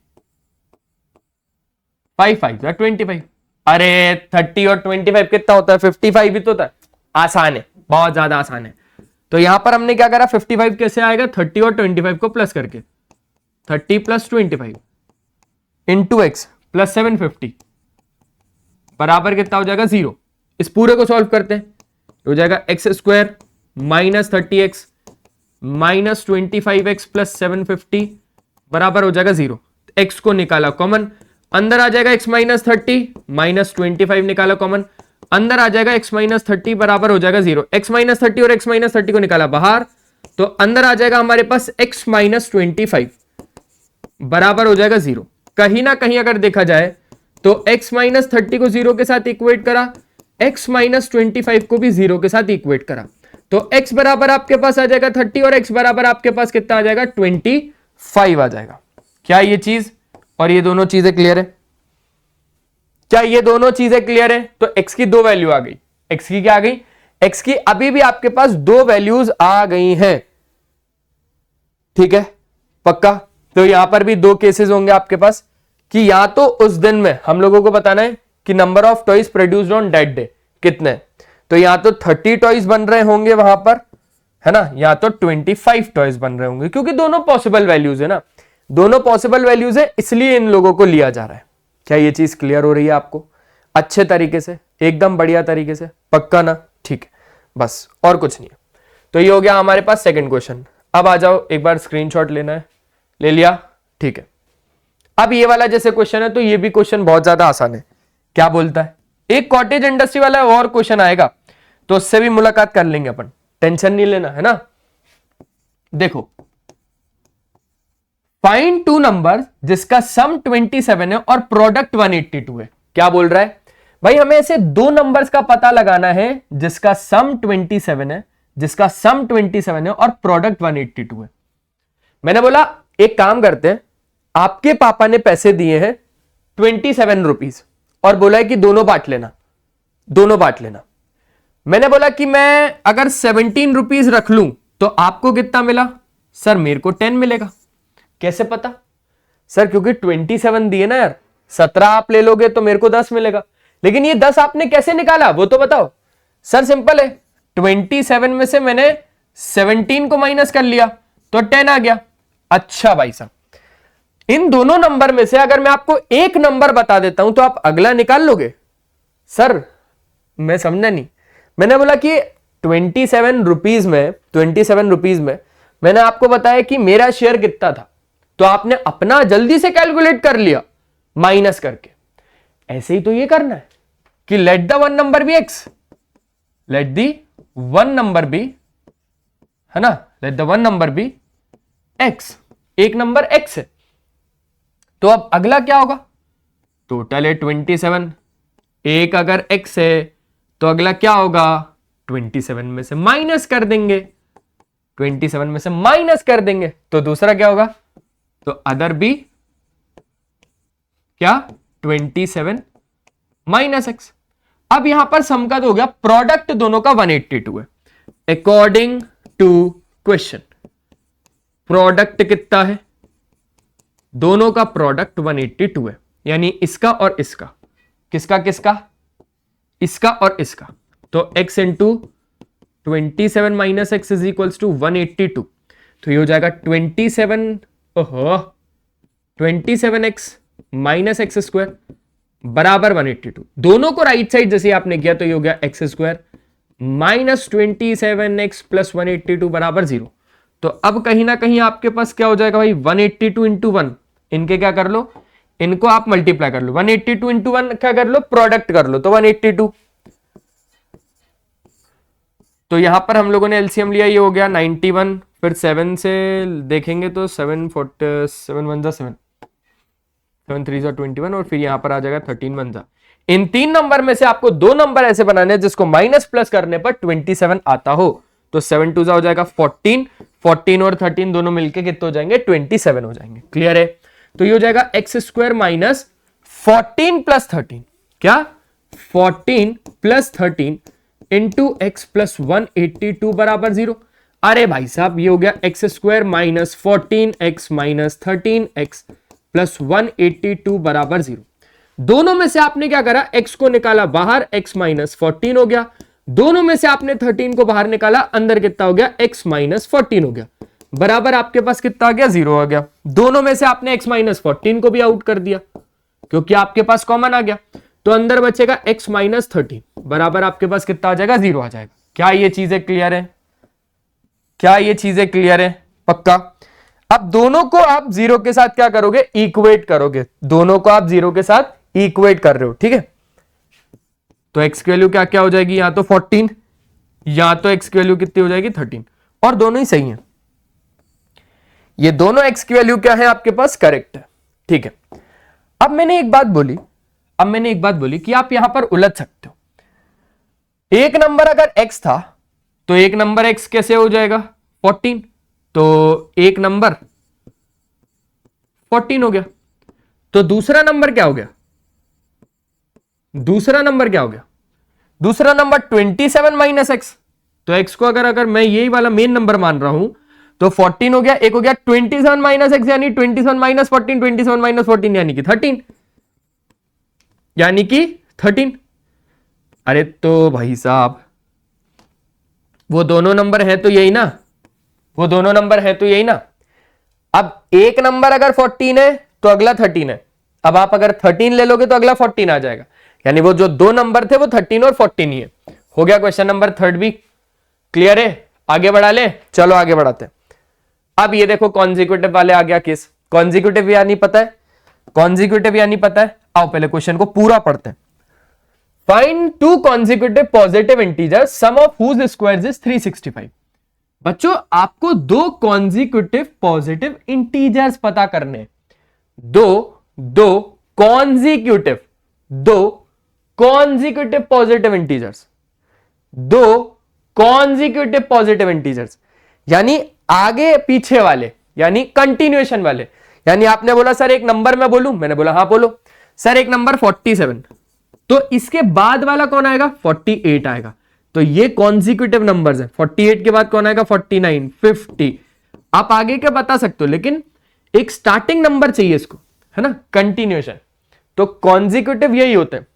5 5 जा 25। अरे 30 और 25 कितना होता है 55 ही तो होता है, आसान है, बहुत ज्यादा आसान है। तो यहां पर हमने क्या करा, 55 कैसे आएगा, 30 और 25 को प्लस करके, 30 प्लस 25 इंटू एक्स प्लस 750 बराबर कितना हो जाएगा 0। इस पूरे को सॉल्व करते हैं, हो जाएगा x square minus 30x minus 25x plus 750 बराबर हो जाएगा 0। x को निकाला कॉमन, अंदर आ जाएगा x माइनस 30 माइनस 25 निकाला कॉमन, अंदर आ जाएगा x माइनस 30 बराबर हो जाएगा 0। x माइनस 30 और x माइनस 30 को निकाला बाहर, तो अंदर आ जाएगा हमारे पास x माइनस 25 बराबर हो जाएगा 0। कहीं ना कहीं अगर देखा जाए तो x माइनस 30 को 0 के साथ इक्वेट करा, x माइनस 25 को भी 0 के साथ इक्वेट करा, तो x बराबर आपके पास आ जाएगा 30 और x बराबर आपके पास कितना आ जाएगा 25 आ जाएगा। क्या ये चीज और ये दोनों चीजें क्लियर है, क्या ये दोनों चीजें क्लियर है। तो x की 2 वैल्यू आ गई, x की क्या आ गई, x की अभी भी आपके पास 2 वैल्यूज आ गई हैं, ठीक है पक्का। तो यहां पर भी 2 केसेस होंगे आपके पास कि या तो उस दिन में हम लोगों को बताना है कि number of toys produced on that day कितने, तो या तो 30 टॉयज बन रहे होंगे वहां पर है ना, या तो 25 टॉयज बन रहे होंगे, क्योंकि दोनों पॉसिबल वैल्यूज है ना, दोनों पॉसिबल वैल्यूज है, इसलिए इन लोगों को लिया जा रहा है। क्या ये चीज क्लियर हो रही है आपको अच्छे तरीके से, एकदम बढ़िया तरीके से, पक्का ना, ठीक है बस और कुछ नहीं है। तो ये हो गया हमारे पास सेकंड क्वेश्चन। अब आ जाओ, एक बार स्क्रीनशॉट लेना है, ले लिया, ठीक है। अब ये वाला जैसे क्वेश्चन है तो ये भी क्वेश्चन बहुत ज्यादा आसान है। क्या बोलता है, एक कॉटेज इंडस्ट्री वाला और क्वेश्चन आएगा तो उससे भी मुलाकात कर लेंगे अपन, टेंशन नहीं लेना है ना। देखो, फाइंड 2 नंबर जिसका सम 27 है और प्रोडक्ट 182 है। क्या बोल रहा है भाई, हमें ऐसे 2 नंबर्स का पता लगाना है जिसका सम 27 है, जिसका सम 27 है और प्रोडक्ट 182 है। मैंने बोला एक काम करते हैं, आपके पापा ने पैसे दिए हैं 27 रुपीज और बोला है कि दोनों बांट लेना, दोनों बांट लेना। मैंने बोला कि मैं अगर 17 रुपीज रख लूं तो आपको कितना मिला, सर मेरे को 10 मिलेगा। कैसे पता, सर क्योंकि 27 दिए ना यार, 17 आप ले लोगे तो मेरे को 10 मिलेगा, लेकिन ये 10 आपने कैसे निकाला वो तो बताओ। सर सिंपल है, 27 में से मैंने 17 को माइनस कर लिया तो 10 आ गया। अच्छा भाई साहब, इन दोनों नंबर में से अगर मैं आपको एक नंबर बता देता हूं तो आप अगला निकाल लोगे। सर मैं समझा नहीं, मैंने बोला कि 27 रुपीज में मैंने आपको बताया कि मेरा शेयर कितना था, तो आपने अपना जल्दी से कैलकुलेट कर लिया माइनस करके। ऐसे ही तो ये करना है कि let the one number be x, let the one number be है ना, let the one number be x, एक नंबर x है। तो अब अगला क्या होगा, टोटल है 27, एक अगर x है तो अगला क्या होगा, 27 में से माइनस कर देंगे, 27 में से माइनस कर देंगे तो दूसरा क्या होगा, तो अदर बी क्या 27 माइनस एक्स। अब यहां पर सम का तो हो गया, प्रोडक्ट दोनों का 182 है। अकॉर्डिंग टू क्वेश्चन प्रोडक्ट कितना है, दोनों का प्रोडक्ट 182 है, यानी इसका और इसका, किसका किसका, इसका और इसका। तो x into 27 minus x is equals to 182, तो ये हो जाएगा 27x माइनस एक्स स्क्वायर बराबर 182। दोनों को राइट साइड जैसे आपने किया तो ये हो गया x square minus 27x plus 182 बराबर 0। तो अब कहीं ना कहीं आपके पास क्या हो जाएगा भाई, 182 इंटू 1, इनके क्या कर लो, इनको आप मल्टीप्लाई कर लो, 182 इंटू 1 क्या कर लो, प्रोडक्ट कर लो, तो 182। तो यहां पर हम लोगों ने एलसीएम लिया, ये हो गया 91, फिर 7 से देखेंगे तो 7 1 जा 7, 7 3 जा 21, और फिर यहां पर आ जाएगा 13 1 जा। इन तीन नंबर में से आपको दो नंबर ऐसे बनाने हैं जिसको माइनस प्लस करने पर 27 आता हो। तो 7 2 जा हो जाएगा 14, 14 और 13 दोनों मिलके कितने हो जाएंगे, 27 हो जाएंगे। क्लियर है, तो ये हो जाएगा एक्स स्क्वायर माइनस 14 प्लस 13, क्या 14 प्लस 13 इंटू एक्स प्लस 182 बराबर 0। अरे भाई साहब ये हो गया x square minus 14x minus 13x plus 182 बराबर 0। दोनों में से आपने क्या करा, x को निकाला बाहर, x माइनस 14 हो गया, दोनों में से आपने 13 को बाहर निकाला, अंदर कितना हो गया, x माइनस 14 हो गया, बराबर आपके पास कितना आ गया, 0 आ गया। दोनों में से आपने x माइनस 14 को भी आउट कर दिया क्योंकि आपके पास कॉमन आ गया, तो अंदर बचेगा x माइनस 13 बराबर आपके पास कितना आ जाएगा, 0 आ जाएगा। क्या ये चीजें क्लियर है, क्या ये चीजें क्लियर है, पक्का। अब दोनों को आप 0 के साथ क्या करोगे, इक्वेट करोगे, दोनों को आप 0 के साथ इक्वेट कर रहे हो, ठीक है। तो x की वैल्यू क्या क्या हो जाएगी, या तो 14 या तो x की वैल्यू कितनी हो जाएगी 13, और दोनों ही सही है, ये दोनों x की वैल्यू क्या है आपके पास, करेक्ट है, ठीक है। अब मैंने एक बात बोली कि आप यहां पर उलझ सकते हो। एक नंबर अगर x था तो एक नंबर x कैसे हो जाएगा 14, तो एक नंबर 14 हो गया, तो दूसरा नंबर क्या हो गया, दूसरा नंबर 27 माइनस एक्स। तो x को अगर मैं यही वाला मेन नंबर मान रहा हूं तो 14 हो गया, एक हो गया 27 माइनस एक्स यानी 27 माइनस 14, 27 माइनस 14 यानी कि 13, यानी कि 13। अरे तो भाई साहब वो दोनों नंबर है तो यही ना, वो दोनों नंबर है तो यही ना। अब एक नंबर अगर 14 है तो अगला 13 है, अब आप अगर 13 ले लोगे तो अगला 14 आ जाएगा, यानी वो जो दो नंबर थे वो 13 और 14 ही है। हो गया क्वेश्चन नंबर 3 भी क्लियर है, आगे बढ़ा ले, चलो आगे बढ़ाते हैं। अब ये देखो कॉन्जिक्यूटिव वाले आ गया केस, कॉन्जिक्यूटिव यानी पता है, कॉन्जिक्यूटिव यानी पता है, आओ पहले क्वेश्चन को पूरा पढ़ते हैं। Find two consecutive positive integers sum of whose squares is 365। बच्चों आपको दो कॉन्जिक्यूटिव पॉजिटिव इंटीजर्स पता करने, दो कॉन्जिक्यूटिव पॉजिटिव इंटीजर्स, दो कॉन्जिक्यूटिव पॉजिटिव इंटीजर्स यानी आगे पीछे वाले, यानी कंटिन्यूएशन वाले। यानी आपने बोला सर एक नंबर मैं बोलूं, मैंने बोला हाँ बोलो। सर एक नंबर 47, तो इसके बाद वाला कौन आएगा, 48 आएगा, तो ये कॉन्जिक्यूटिव नंबर्स है। 48 के बाद कौन आएगा, 49, 50, आप आगे क्या बता सकते हो, लेकिन एक स्टार्टिंग नंबर चाहिए इसको, है ना, कंटिन्यूएशन। तो कॉन्जिक्यूटिव यही होते हैं।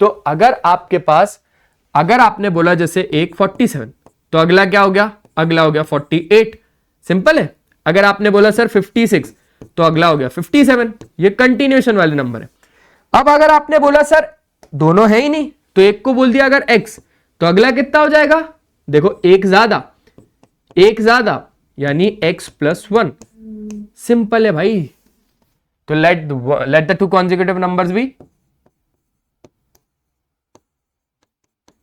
तो अगर आपके पास, अगर आपने बोला जैसे एक 47, तो अगला क्या हो गया, अगला हो गया 48, सिंपल है। अगर आपने बोला सर 56, तो अगला हो गया 57, ये कंटिन्यूएशन वाले नंबर है। अब अगर आपने बोला सर दोनों है ही नहीं, तो एक को बोल दिया अगर x, तो अगला कितना हो जाएगा, देखो एक ज्यादा यानी x प्लस 1, सिंपल है भाई। तो let the two consecutive numbers be,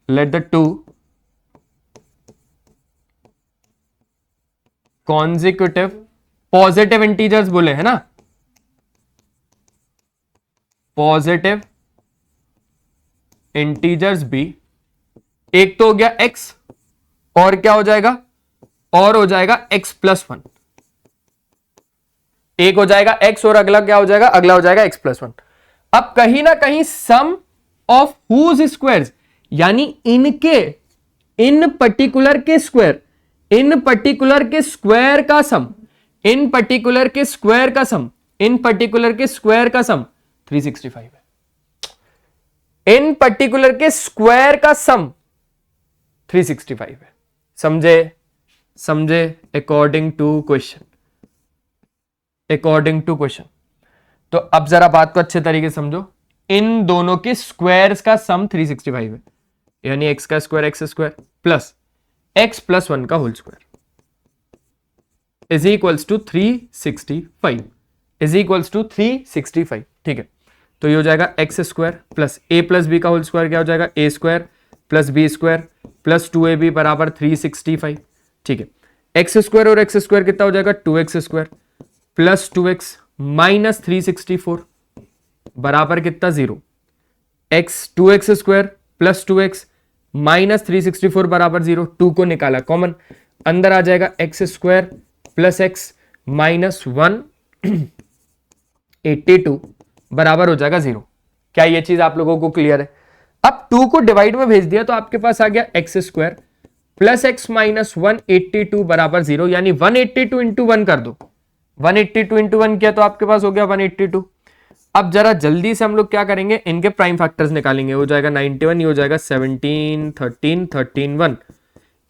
let the two consecutive positive integers बोले है ना, पॉजिटिव इंटीजर्स भी, एक तो हो गया x और क्या हो जाएगा, और हो जाएगा x प्लस 1, एक हो जाएगा x और अगला क्या हो जाएगा, अगला हो जाएगा x प्लस 1। अब कहीं ना कहीं सम ऑफ हुज स्क्वायर्स, यानी इनके, इन पर्टिकुलर के स्क्वायर, इन पर्टिकुलर के स्क्वायर का सम, इन पर्टिकुलर के स्क्वायर का सम, इन पर्टिकुलर के स्क्वायर का सम 365 है। इन पर्टिकुलर के स्क्वायर का सम 365 है। समझे, समझे, according to question, according to question. तो अब जरा बात को अच्छे तरीके से समझो, इन दोनों के स्क्वायर्स का सम 365 है, यानी एक्स का square x square plus x plus 1 का whole square is equals to 365, is equals to 365। ठीक है, तो ये हो जाएगा x square plus a plus b का होल स्क्वायर, क्या हो जाएगा a square plus b square plus 2ab बराबर 365। ठीक है, एक्स स्क्वायर और एक्स स्क्वायर कितना हो जाएगा, 2x square plus 2x minus 364 बराबर कितना, 0। X 2x square plus 2x minus 364 बराबर 0, 2 को निकाला कॉमन, अंदर आ जाएगा x square plus x minus 182 बराबर हो जाएगा 0। क्या ये चीज आप लोगों को क्लियर है? अब 2 को डिवाइड में भेज दिया तो आपके पास आ गया x square plus x minus 182 बराबर 0, यानी 182 इंटू 1 कर दो, 182 इंटू 1 किया तो आपके पास हो गया 182। अब जरा जल्दी से हम लोग क्या करेंगे, इनके प्राइम फैक्टर्स निकालेंगे, हो जाएगा 91, ये हो जाएगा 17, 13, 13, 1।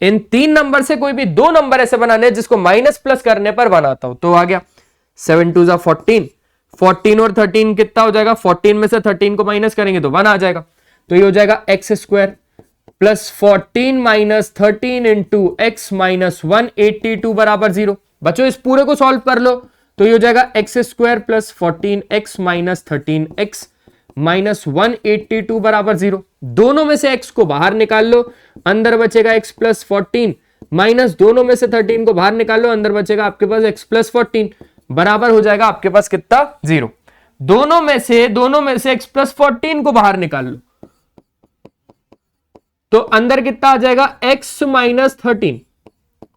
इन 3 नंबर से कोई भी 2 नंबर ऐसे बनाने हैं जिसको माइनस प्लस करने पर 1 आता हो, तो आ गया 7 2 14, 14 और 13 कितना हो जाएगा, 14 में से 13 को माइनस करेंगे तो 1 आ जाएगा, तो ये हो जाएगा x square plus 14 minus 13 into x minus 182 बराबर 0। बच्चों इस पूरे को सॉल्व कर लो तो ये हो जाएगा x square plus 14x minus 13x minus 182 बराबर 0। दोनों में से x को बाहर निकाल लो, अंदर बचेगा x प्लस 14 माइनस दोनों में से 13 को बाहर निकाल लो, अंदर बचेगा आपके पास x प्लस 14 बराबर हो जाएगा आपके पास कितना, 0। दोनों में से x प्लस 14 को बाहर निकाल लो तो अंदर कितना आ जाएगा x माइनस 13,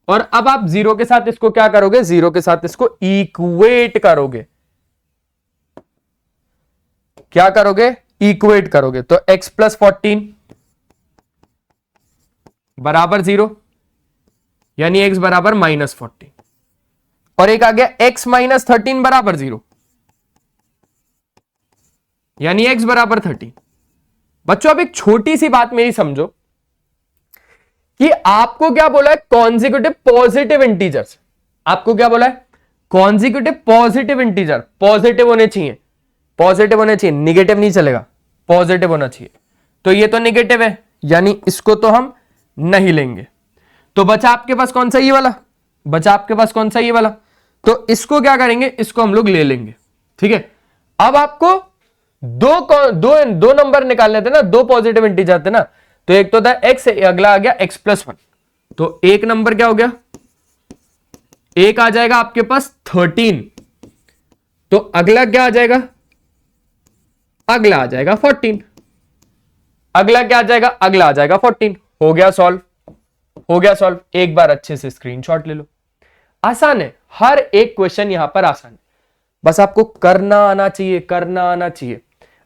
और अब आप 0 के साथ इसको क्या करोगे, 0 के साथ इसको इक्वेट करोगे, क्या करोगे, इक्वेट करोगे, तो x प्लस 14 बराबर 0, यानी x बराबर माइनस 14, और एक आ गया x माइनस 13 बराबर 0, यानी x बराबर 30। बच्चों अब एक छोटी सी बात मेरी समझो कि आपको क्या बोला है, कॉन्जिक्यूटिव पॉजिटिव इंटीजर्स, आपको क्या बोला है, कॉन्जिक्यूटिव पॉजिटिव इंटीजर, पॉजिटिव होने चाहिए, पॉजिटिव होने चाहिए, निगेटिव नहीं चलेगा, पॉजिटिव होना चाहिए। तो ये तो निगेटिव है, यानी इसको तो हम नहीं लेंगे, तो बचा आपके पास कौन सा, ये वाला, बचा आपके पास कौन सा, ये वाला, तो इसको क्या करेंगे, इसको हम लोग ले लेंगे। ठीक है, अब आपको दो नंबर निकालने थे ना, 2 पॉजिटिव इंटीजर थे ना, तो एक तो था x, अगला आ गया x प्लस 1, तो एक नंबर क्या हो गया, एक आ जाएगा आपके पास 13, तो अगला क्या आ जाएगा, अगला आ जाएगा 14, अगला क्या आ जाएगा, अगला आ जाएगा 14। हो गया सॉल्व, हो गया सॉल्व। एक बार अच्छे से स्क्रीनशॉट ले लो, आसान है, हर एक क्वेश्चन यहां पर आसान है, बस आपको करना आना चाहिए, करना आना चाहिए।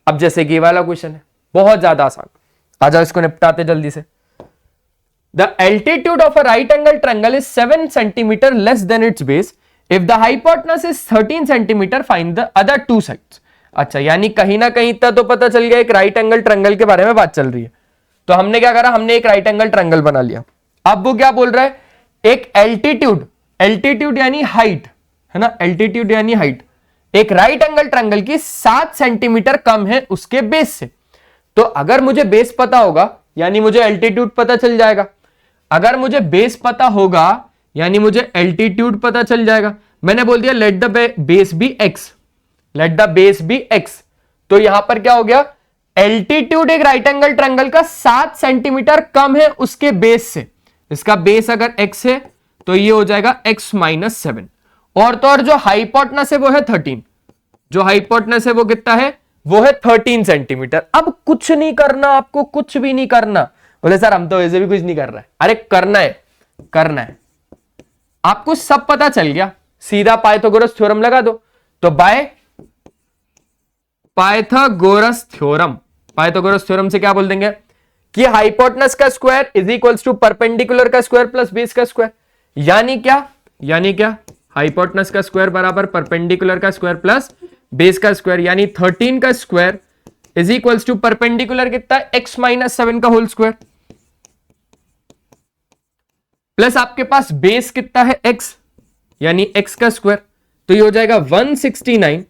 अब जैसे कि ये वाला क्वेश्चन है, बहुत ज्यादा आसान, आ जाओ इसको निपटाते जल्दी से। The altitude of a right angle triangle is 7 centimeter less than its base. If the hypotenuse is 13 centimeter, find the other two sides. अच्छा, यानी कहीं ना कहीं इतना तो पता चल गया, एक राइट एंगल ट्रायंगल के बारे में बात चल रही है, तो हमने क्या करा, हमने एक राइट एंगल ट्रायंगल बना लिया। अब वो क्या बोल रहा है, एक एल्टीट्यूड, एल्टीट्यूड यानी हाइट है ना, एल्टीट्यूड यानी हाइट, एक राइट एंगल ट्रायंगल की 7 सेंटीमीटर कम है उसके बेस से। तो अगर मुझे बेस पता होगा यानी मुझे एल्टीट्यूड पता चल जाएगा, अगर मुझे बेस पता होगा यानी मुझे एल्टीट्यूड पता चल जाएगा। मैंने बोल दिया let the base be x, let the base be x, तो यहां पर क्या हो गया, एल्टीट्यूड एक राइट एंगल ट्रायंगल का 7 सेंटीमीटर कम है उसके बेस से, इसका बेस अगर x है तो ये हो जाएगा x माइनस 7। और तो और जो हाइपोटेनस है वो है 13, जो हाइपोटेनस है वो कितना है, वो है 13 सेंटीमीटर। अब कुछ नहीं करना, आपको कुछ भी नहीं करना। बोले सर हम तो वैसे भी कुछ नहीं कर रहे हैं। अरे करना है, करना है। आपको सब पता चल गया, सीधा पाइथागोरस थ्योरम लगा दो। तो by Pythagoras theorem, Pythagoras theorem से क्या बोल देंगे कि हाइपोटेनस का square is equals to perpendicular का स्क्वायर प्लस बेस का स्क्वायर। यानी क्या, यानी क्या, हाइपोटेनस का स्क्वायर बराबर परपेंडिकुलर का स्क्वायर प्लस बेस का स्क्वायर, यानी 13 का square is equals to perpendicular कितना, x माइनस 7 का होल स्क्वायर, प्लस आपके पास बेस कितना है x, यानी x का स्क्वायर। तो ये हो जाएगा 169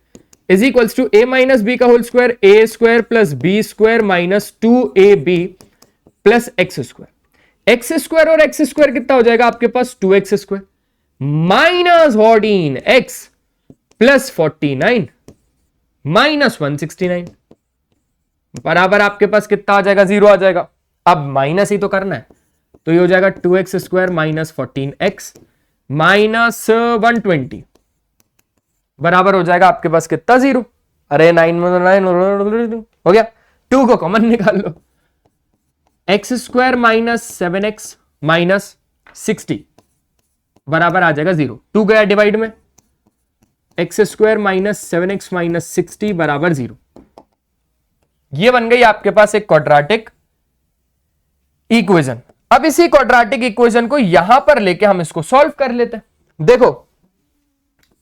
is equals to a minus b का whole square, a square plus b square minus 2ab plus x square. X square और एक्स स्क्वायर कितना हो जाएगा आपके पास, 2x square minus 14x plus 49 minus 169 बराबर आपके पास कितना आ जाएगा, 0 आ जाएगा। अब माइनस ही तो करना है, तो ये हो जाएगा 2x square minus 14x minus 120 बराबर हो जाएगा आपके पास कितना, 0। अरे 9 में 9 हो गया, 2 को कॉमन निकाल लो, x square minus 7x minus 60 बराबर आ जाएगा 0। 2 गया डिवाइड में, x square minus 7x minus 60 बराबर 0। ये बन गई आपके पास एक क्वाड्रेटिक इक्वेशन। अब इसी क्वाड्रेटिक इक्वेशन को यहां पर लेके हम इसको सॉल्व कर लेते हैं। देखो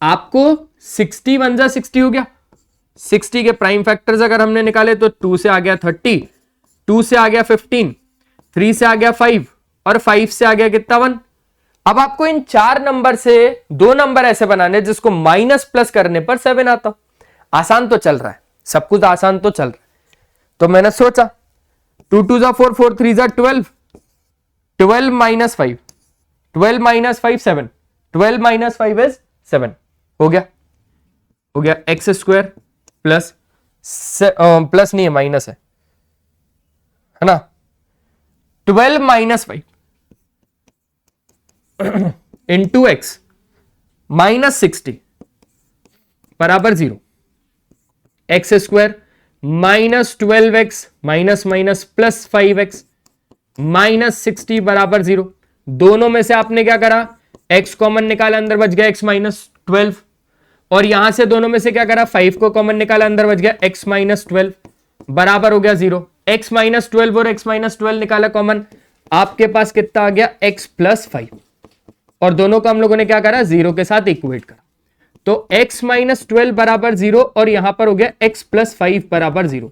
आपको 60 1 जा 60 हो गया, 60 के प्राइम फैक्टर्स अगर हमने निकाले तो 2 से आ गया 30, 2 से आ गया 15, 3 से आ गया 5 और 5 से आ गया कितना, 1। अब आपको इन 4 नंबर से 2 नंबर ऐसे बनाने जिसको माइनस प्लस करने पर 7 आता। आसान तो चल रहा है, सब कुछ आसान तो चल रहा है। तो मैंने सोचा 2 2 जा 4, 4 3 जा 12, 12 माइनस 5, 12 माइनस 5 7, 12 माइनस 5 इज 7। हो गया, हो गया एक्स स्क्वायर प्लस प्लस नहीं है, माइनस है ना, 12 माइनस 5 इंटू एक्स माइनस 60 बराबर 0। X square minus 12x minus minus plus 5x minus 60 बराबर 0। दोनों में से आपने क्या करा, x कॉमन निकाला, अंदर बच गया x माइनस 12, और यहां से दोनों में से क्या करा, 5 को कॉमन निकाला, अंदर बच गया x माइनस 12 बराबर हो गया 0। x माइनस 12 और x माइनस 12 निकाला कॉमन, आपके पास कितना आ गया, x प्लस 5, और दोनों को हम लोगों ने क्या करा, 0 के साथ इक्वेट करा। तो x माइनस 12 बराबर 0 और यहां पर हो गया x प्लस 5 बराबर 0।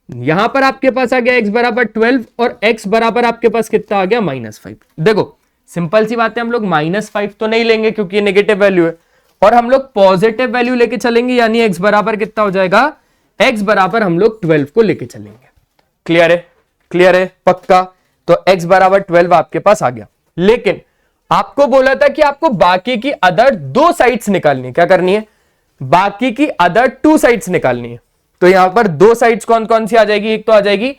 यहां पर आपके पास आ गया x बराबर 12 और x बराबर आपके पास कितना आ गया, माइनस 5। देखो सिंपल सी बात है, हम लोग माइनस 5 तो नहीं लेंगे क्योंकि ये नेगेटिव वैल्यू है, और हम लोग पॉजिटिव वैल्यू लेके चलेंगे, यानी x बराबर कितना हो जाएगा, x बराबर हम लोग 12 को लेके चलेंगे। क्लियर है, क्लियर है, पक्का। तो x बराबर 12 आपके पास आ गया, लेकिन आपको बोला था कि आपको बाकी की अदर 2 साइड्स निकालनी है। क्या करनी है, बाकी की अदर 2 साइड्स निकालनी है। तो यहां पर 2 साइड्स कौन कौन सी आ जाएगी, एक तो आ जाएगी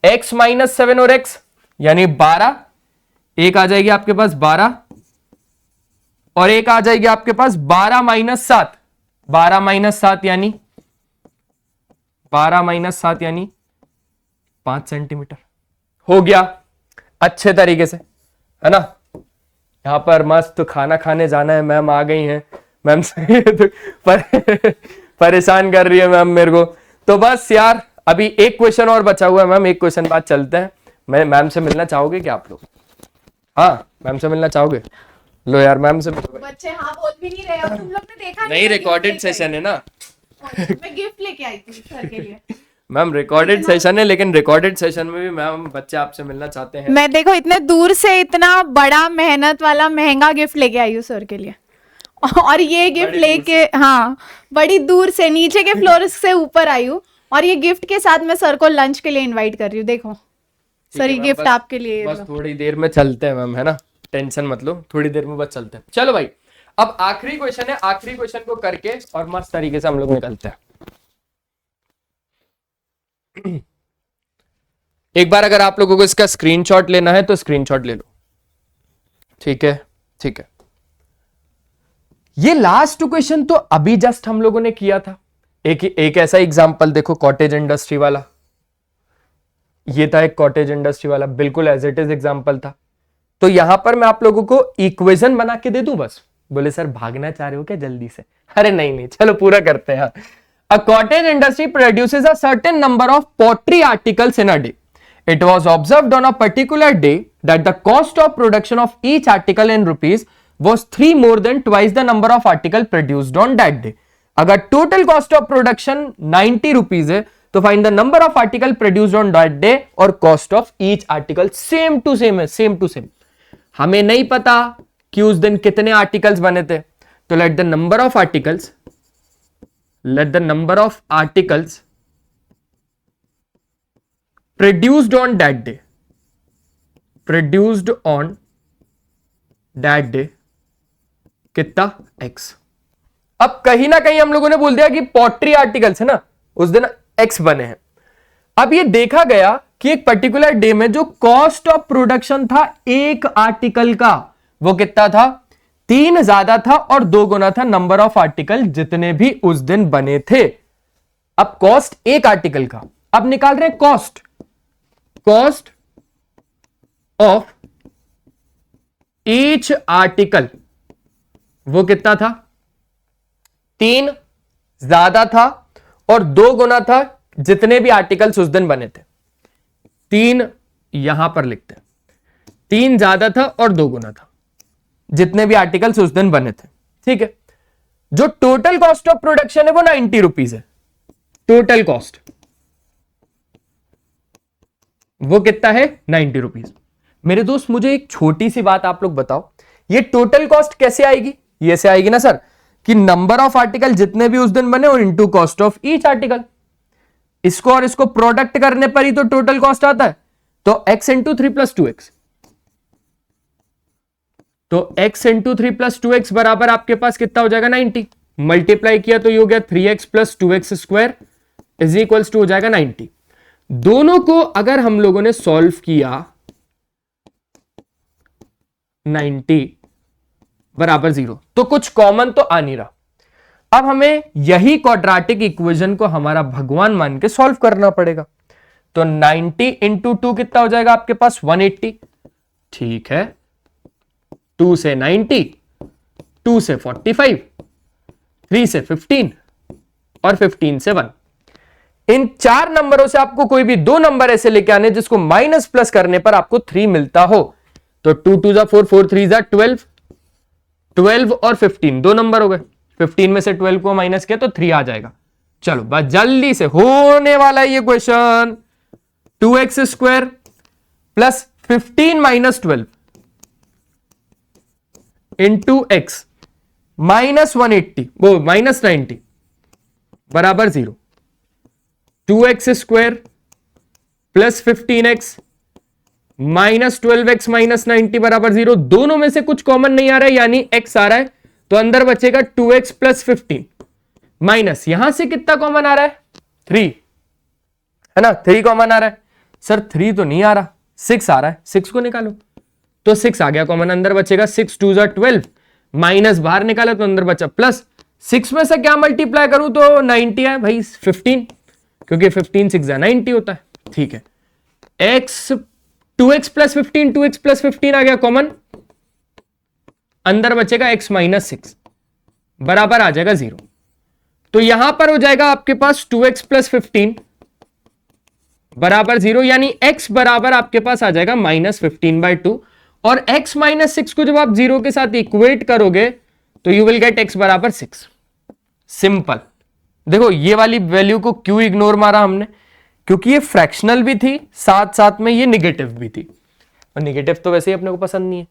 x माइनस 7 और x यानी 12, एक आ जाएगी आपके पास 12, और एक आ जाएगी आपके पास 12 माइनस 7, 12 माइनस 7 यानी 12 माइनस 7 यानी 5 सेंटीमीटर। हो गया अच्छे तरीके से, है ना। यहां पर मस्त खाना खाने जाना है, मैम आ गई हैं, मैम से तो परेशान कर रही है मैम मेरे को। तो बस यार अभी एक क्वेश्चन और बचा हुआ है मैम, एक क्वेश्चन बाद चलते हैं। मैं मैम से मिलना चाहोगे क्या आप लोग? हाँ मैम से मिलना चाहोगे? लो यार मैम से बच्चे हाँ बोल भी नहीं रहे, तुम लोग ने देखा नहीं, रिकॉर्डेड सेशन है ना। मैं गिफ्ट लेके आई थी सर के लिए। मैम रिकॉर्डेड सेशन है, लेकिन रिकॉर्डेड सेशन में भी मैम बच्चे आपसे मिलना चाहते हैं। मैं देखो इतने दूर से इतना बड़ा मेहनत वाला महंगा गिफ्ट लेके आई हूँ सर के लिए, और ये गिफ्ट लेके, हाँ बड़ी दूर से, नीचे के फ्लोर से ऊपर आई हूँ, और ये गिफ्ट के साथ मैं सर को लंच के लिए इनवाइट कर रही हूँ। देखो सर ये गिफ्ट आपके लिए। बस थोड़ी देर में चलते हैं मैम, है ना, टेंशन मत लो, थोड़ी देर में बस चलते हैं। चलो भाई अब आखिरी क्वेश्चन है, आखिरी क्वेश्चन को करके और मस्त तरीके से हम लोग निकलते हैं। एक बार अगर आप लोगों को इसका स्क्रीनशॉट लेना है तो स्क्रीनशॉट ले लो, ठीक है, ठीक है। ये लास्ट क्वेश्चन तो अभी जस्ट हम लोगों ने किया था। एक ऐसा एग्जांपल देखो, कॉटेज इंडस्ट्री वाला, ये था एक कॉटेज इंडस्ट्री वाला, बिल्कुल एज इट इज एग्जांपल था। तो यहां पर मैं आप लोगों को इक्वेशन बना के दे दूं बस। बोले सर भागना चाह रहे हो क्या जल्दी से? अरे नहीं नहीं, चलो पूरा करते हैं। A cottage industry produces a certain number of pottery articles in a day. It was observed on a particular day that the cost of production of each article in rupees was 3 more than twice the number of article produced on that day. अगर total cost of production 90 rupees है तो find the number of article produced on that day और cost of each article same to same है, same to same. हमें नहीं पता कि उस दिन कितने आर्टिकल्स बने थे, तो let the number of articles produced on that day कितना x. अब कहीं ना कहीं हम लोगों ने बोल दिया कि पोट्री आर्टिकल्स है ना, उस दिन x बने हैं. अब ये देखा गया कि एक पर्टिकुलर डे में जो कॉस्ट ऑफ प्रोडक्शन था एक आर्टिकल का, वो कितना था? 3 ज्यादा था और 2 गुना था नंबर ऑफ आर्टिकल जितने भी उस दिन बने थे. अब कॉस्ट एक आर्टिकल का, अब निकाल रहे हैं कॉस्ट ऑफ ईच आर्टिकल. वो कितना था? 3 ज्यादा था और 2 गुना था जितने भी आर्टिकल्स उस दिन बने थे. 3 यहां पर लिखते हैं, 3 ज्यादा था और 2 गुना था जितने भी आर्टिकल्स उस दिन बने थे. ठीक है. जो टोटल कॉस्ट ऑफ प्रोडक्शन है वो 90 रुपीज है. टोटल कॉस्ट वो कितना है? 90 रुपीज. मेरे दोस्त मुझे एक छोटी सी बात आप लोग बताओ, ये टोटल कॉस्ट कैसे आएगी? ये से आएगी ना सर, कि नंबर ऑफ आर्टिकल जितने भी उस दिन बने और into cost of each article. इसको और इसको प्रोडक्ट करने पर ही तो टोटल कॉस्ट आता है. तो x इंटू 3 प्लस 2x, तो x इंटू 3 प्लस 2x बराबर आपके पास कितना हो जाएगा? 90. मल्टीप्लाई किया तो ये हो गया 3x plus 2x square is equals to हो जाएगा 90. दोनों को अगर हम लोगों ने सॉल्व किया 90 बराबर 0, तो कुछ कॉमन तो आ नहीं रहा. अब हमें यही क्वाड्रेटिक इक्वेशन को हमारा भगवान मान के सॉल्व करना पड़ेगा. तो 90 इंटू 2 कितना हो जाएगा आपके पास? 180. ठीक है. 2 से 90, 2 से 45, 3 से 15 और 15 से 1. इन 4 नंबरों से आपको कोई भी 2 नंबर ऐसे लेके आने जिसको माइनस प्लस करने पर आपको 3 मिलता हो. तो 2 2 जा 4, 4 3 जा 12, 12 और 15 2 नंबर हो गए. 15 में से 12 को माइनस किया तो 3 आ जाएगा. चलो बस जल्दी से होने वाला है ये question. 2x square plus 15 minus 12 into x minus 180 वो माइनस 90 बराबर 0. 2x square plus 15x minus 12x minus 90 बराबर 0. दोनों में से कुछ कॉमन नहीं आ रहा है, यानी x आ रहा है, तो अंदर बचेगा 2x प्लस 15 माइनस यहां से कितना कॉमन आ रहा है? 3 है ना. 3 कॉमन आ रहा है. सर 3 तो नहीं आ रहा, 6 आ रहा है. 6 को निकालो तो 6 आ गया कॉमन. अंदर बचेगा 6 2 जा 12 माइनस बाहर निकाला तो अंदर बचा प्लस. 6 में से क्या मल्टीप्लाई करूं तो 90 है भाई 15, क्योंकि 15 6 जा 90 होता है. ठीक है. x 2x plus 15, 2x plus 15 आ गया कॉमन. अंदर बचेगा x माइनस 6 बराबर आ जाएगा 0. तो यहां पर हो जाएगा आपके पास 2x प्लस 15 बराबर 0, यानी x बराबर आपके पास आ जाएगा माइनस 15/2. और x माइनस 6 को जब आप 0 के साथ इक्वेट करोगे तो यू विल गेट x बराबर 6. सिंपल. देखो ये वाली वैल्यू को क्यों इग्नोर मारा हमने? क्योंकि ये फ्रैक्शनल भी थी, साथ साथ में ये निगेटिव भी थी, और निगेटिव तो वैसे ही अपने को पसंद नहीं है.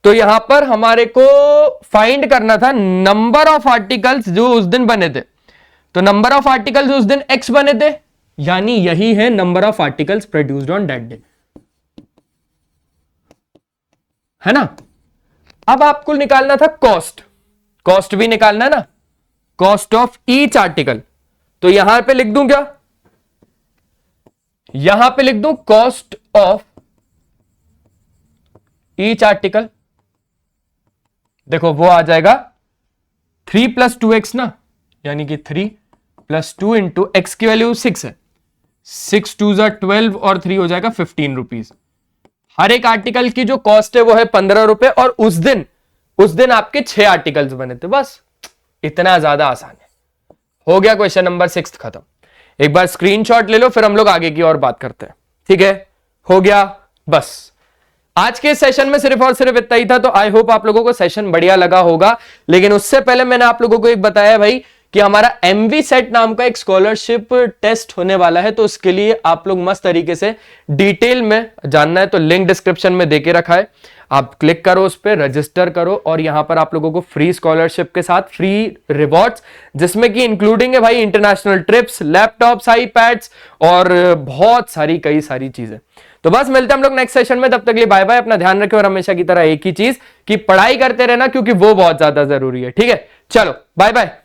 तो यहां पर हमारे को फाइंड करना था नंबर ऑफ आर्टिकल्स जो उस दिन बने थे. तो नंबर ऑफ आर्टिकल्स उस दिन x बने थे, यानी यही है number of articles produced on that day, है ना. अब आपको निकालना था कॉस्ट भी निकालना है ना, कॉस्ट ऑफ ईच आर्टिकल. तो यहां पे लिख दूं क्या? यहां पे लिख दूं कॉस्ट ऑफ ईच आर्टिकल. देखो वो आ जाएगा 3 + 2x ना, यानी कि 3 + 2 इंटू एक्स की वैल्यू 6 है, 6 2 = 12 और 3 हो जाएगा 15 रुपीज। हर एक आर्टिकल की जो कॉस्ट है वो है 15 रुपए, और उस दिन आपके 6 आर्टिकल्स बने थे। बस इतना ज्यादा आसान है। हो गया क्वेश्चन नंबर 6 खत्म। एक बार स्क्रीनशॉट ले लो, फिर हम लोग आगे की और बात करते हैं। ठीक है, हो गया। बस आज के सेशन में सिर्फ और सिर्फ इतना ही था। तो आई होप आप लोगों को सेशन बढ़िया लगा होगा। लेकिन उससे पहले मैंने आप लोगों को एक बताया भाई कि हमारा MV सेट नाम का एक स्कॉलरशिप टेस्ट होने वाला है। तो उसके लिए आप लोग मस्त तरीके से डिटेल में जानना है तो लिंक डिस्क्रिप्शन में देके रखा है, आप क्लिक करो, उस पर रजिस्टर करो, और यहां पर आप लोगों को फ्री स्कॉलरशिप के साथ फ्री रिवॉर्ड्स, जिसमें कि इंक्लूडिंग है भाई इंटरनेशनल ट्रिप्स, लैपटॉप्स, आईपैड्स और बहुत सारी कई सारी चीजें। तो बस मिलते हैं हम लोग नेक्स्ट सेशन में। तब तक के लिए बाय बाय, अपना ध्यान रखें, और हमेशा की तरह एक ही चीज कि पढ़ाई करते रहना, क्योंकि वो बहुत ज्यादा जरूरी है। ठीक है, चलो बाय बाय।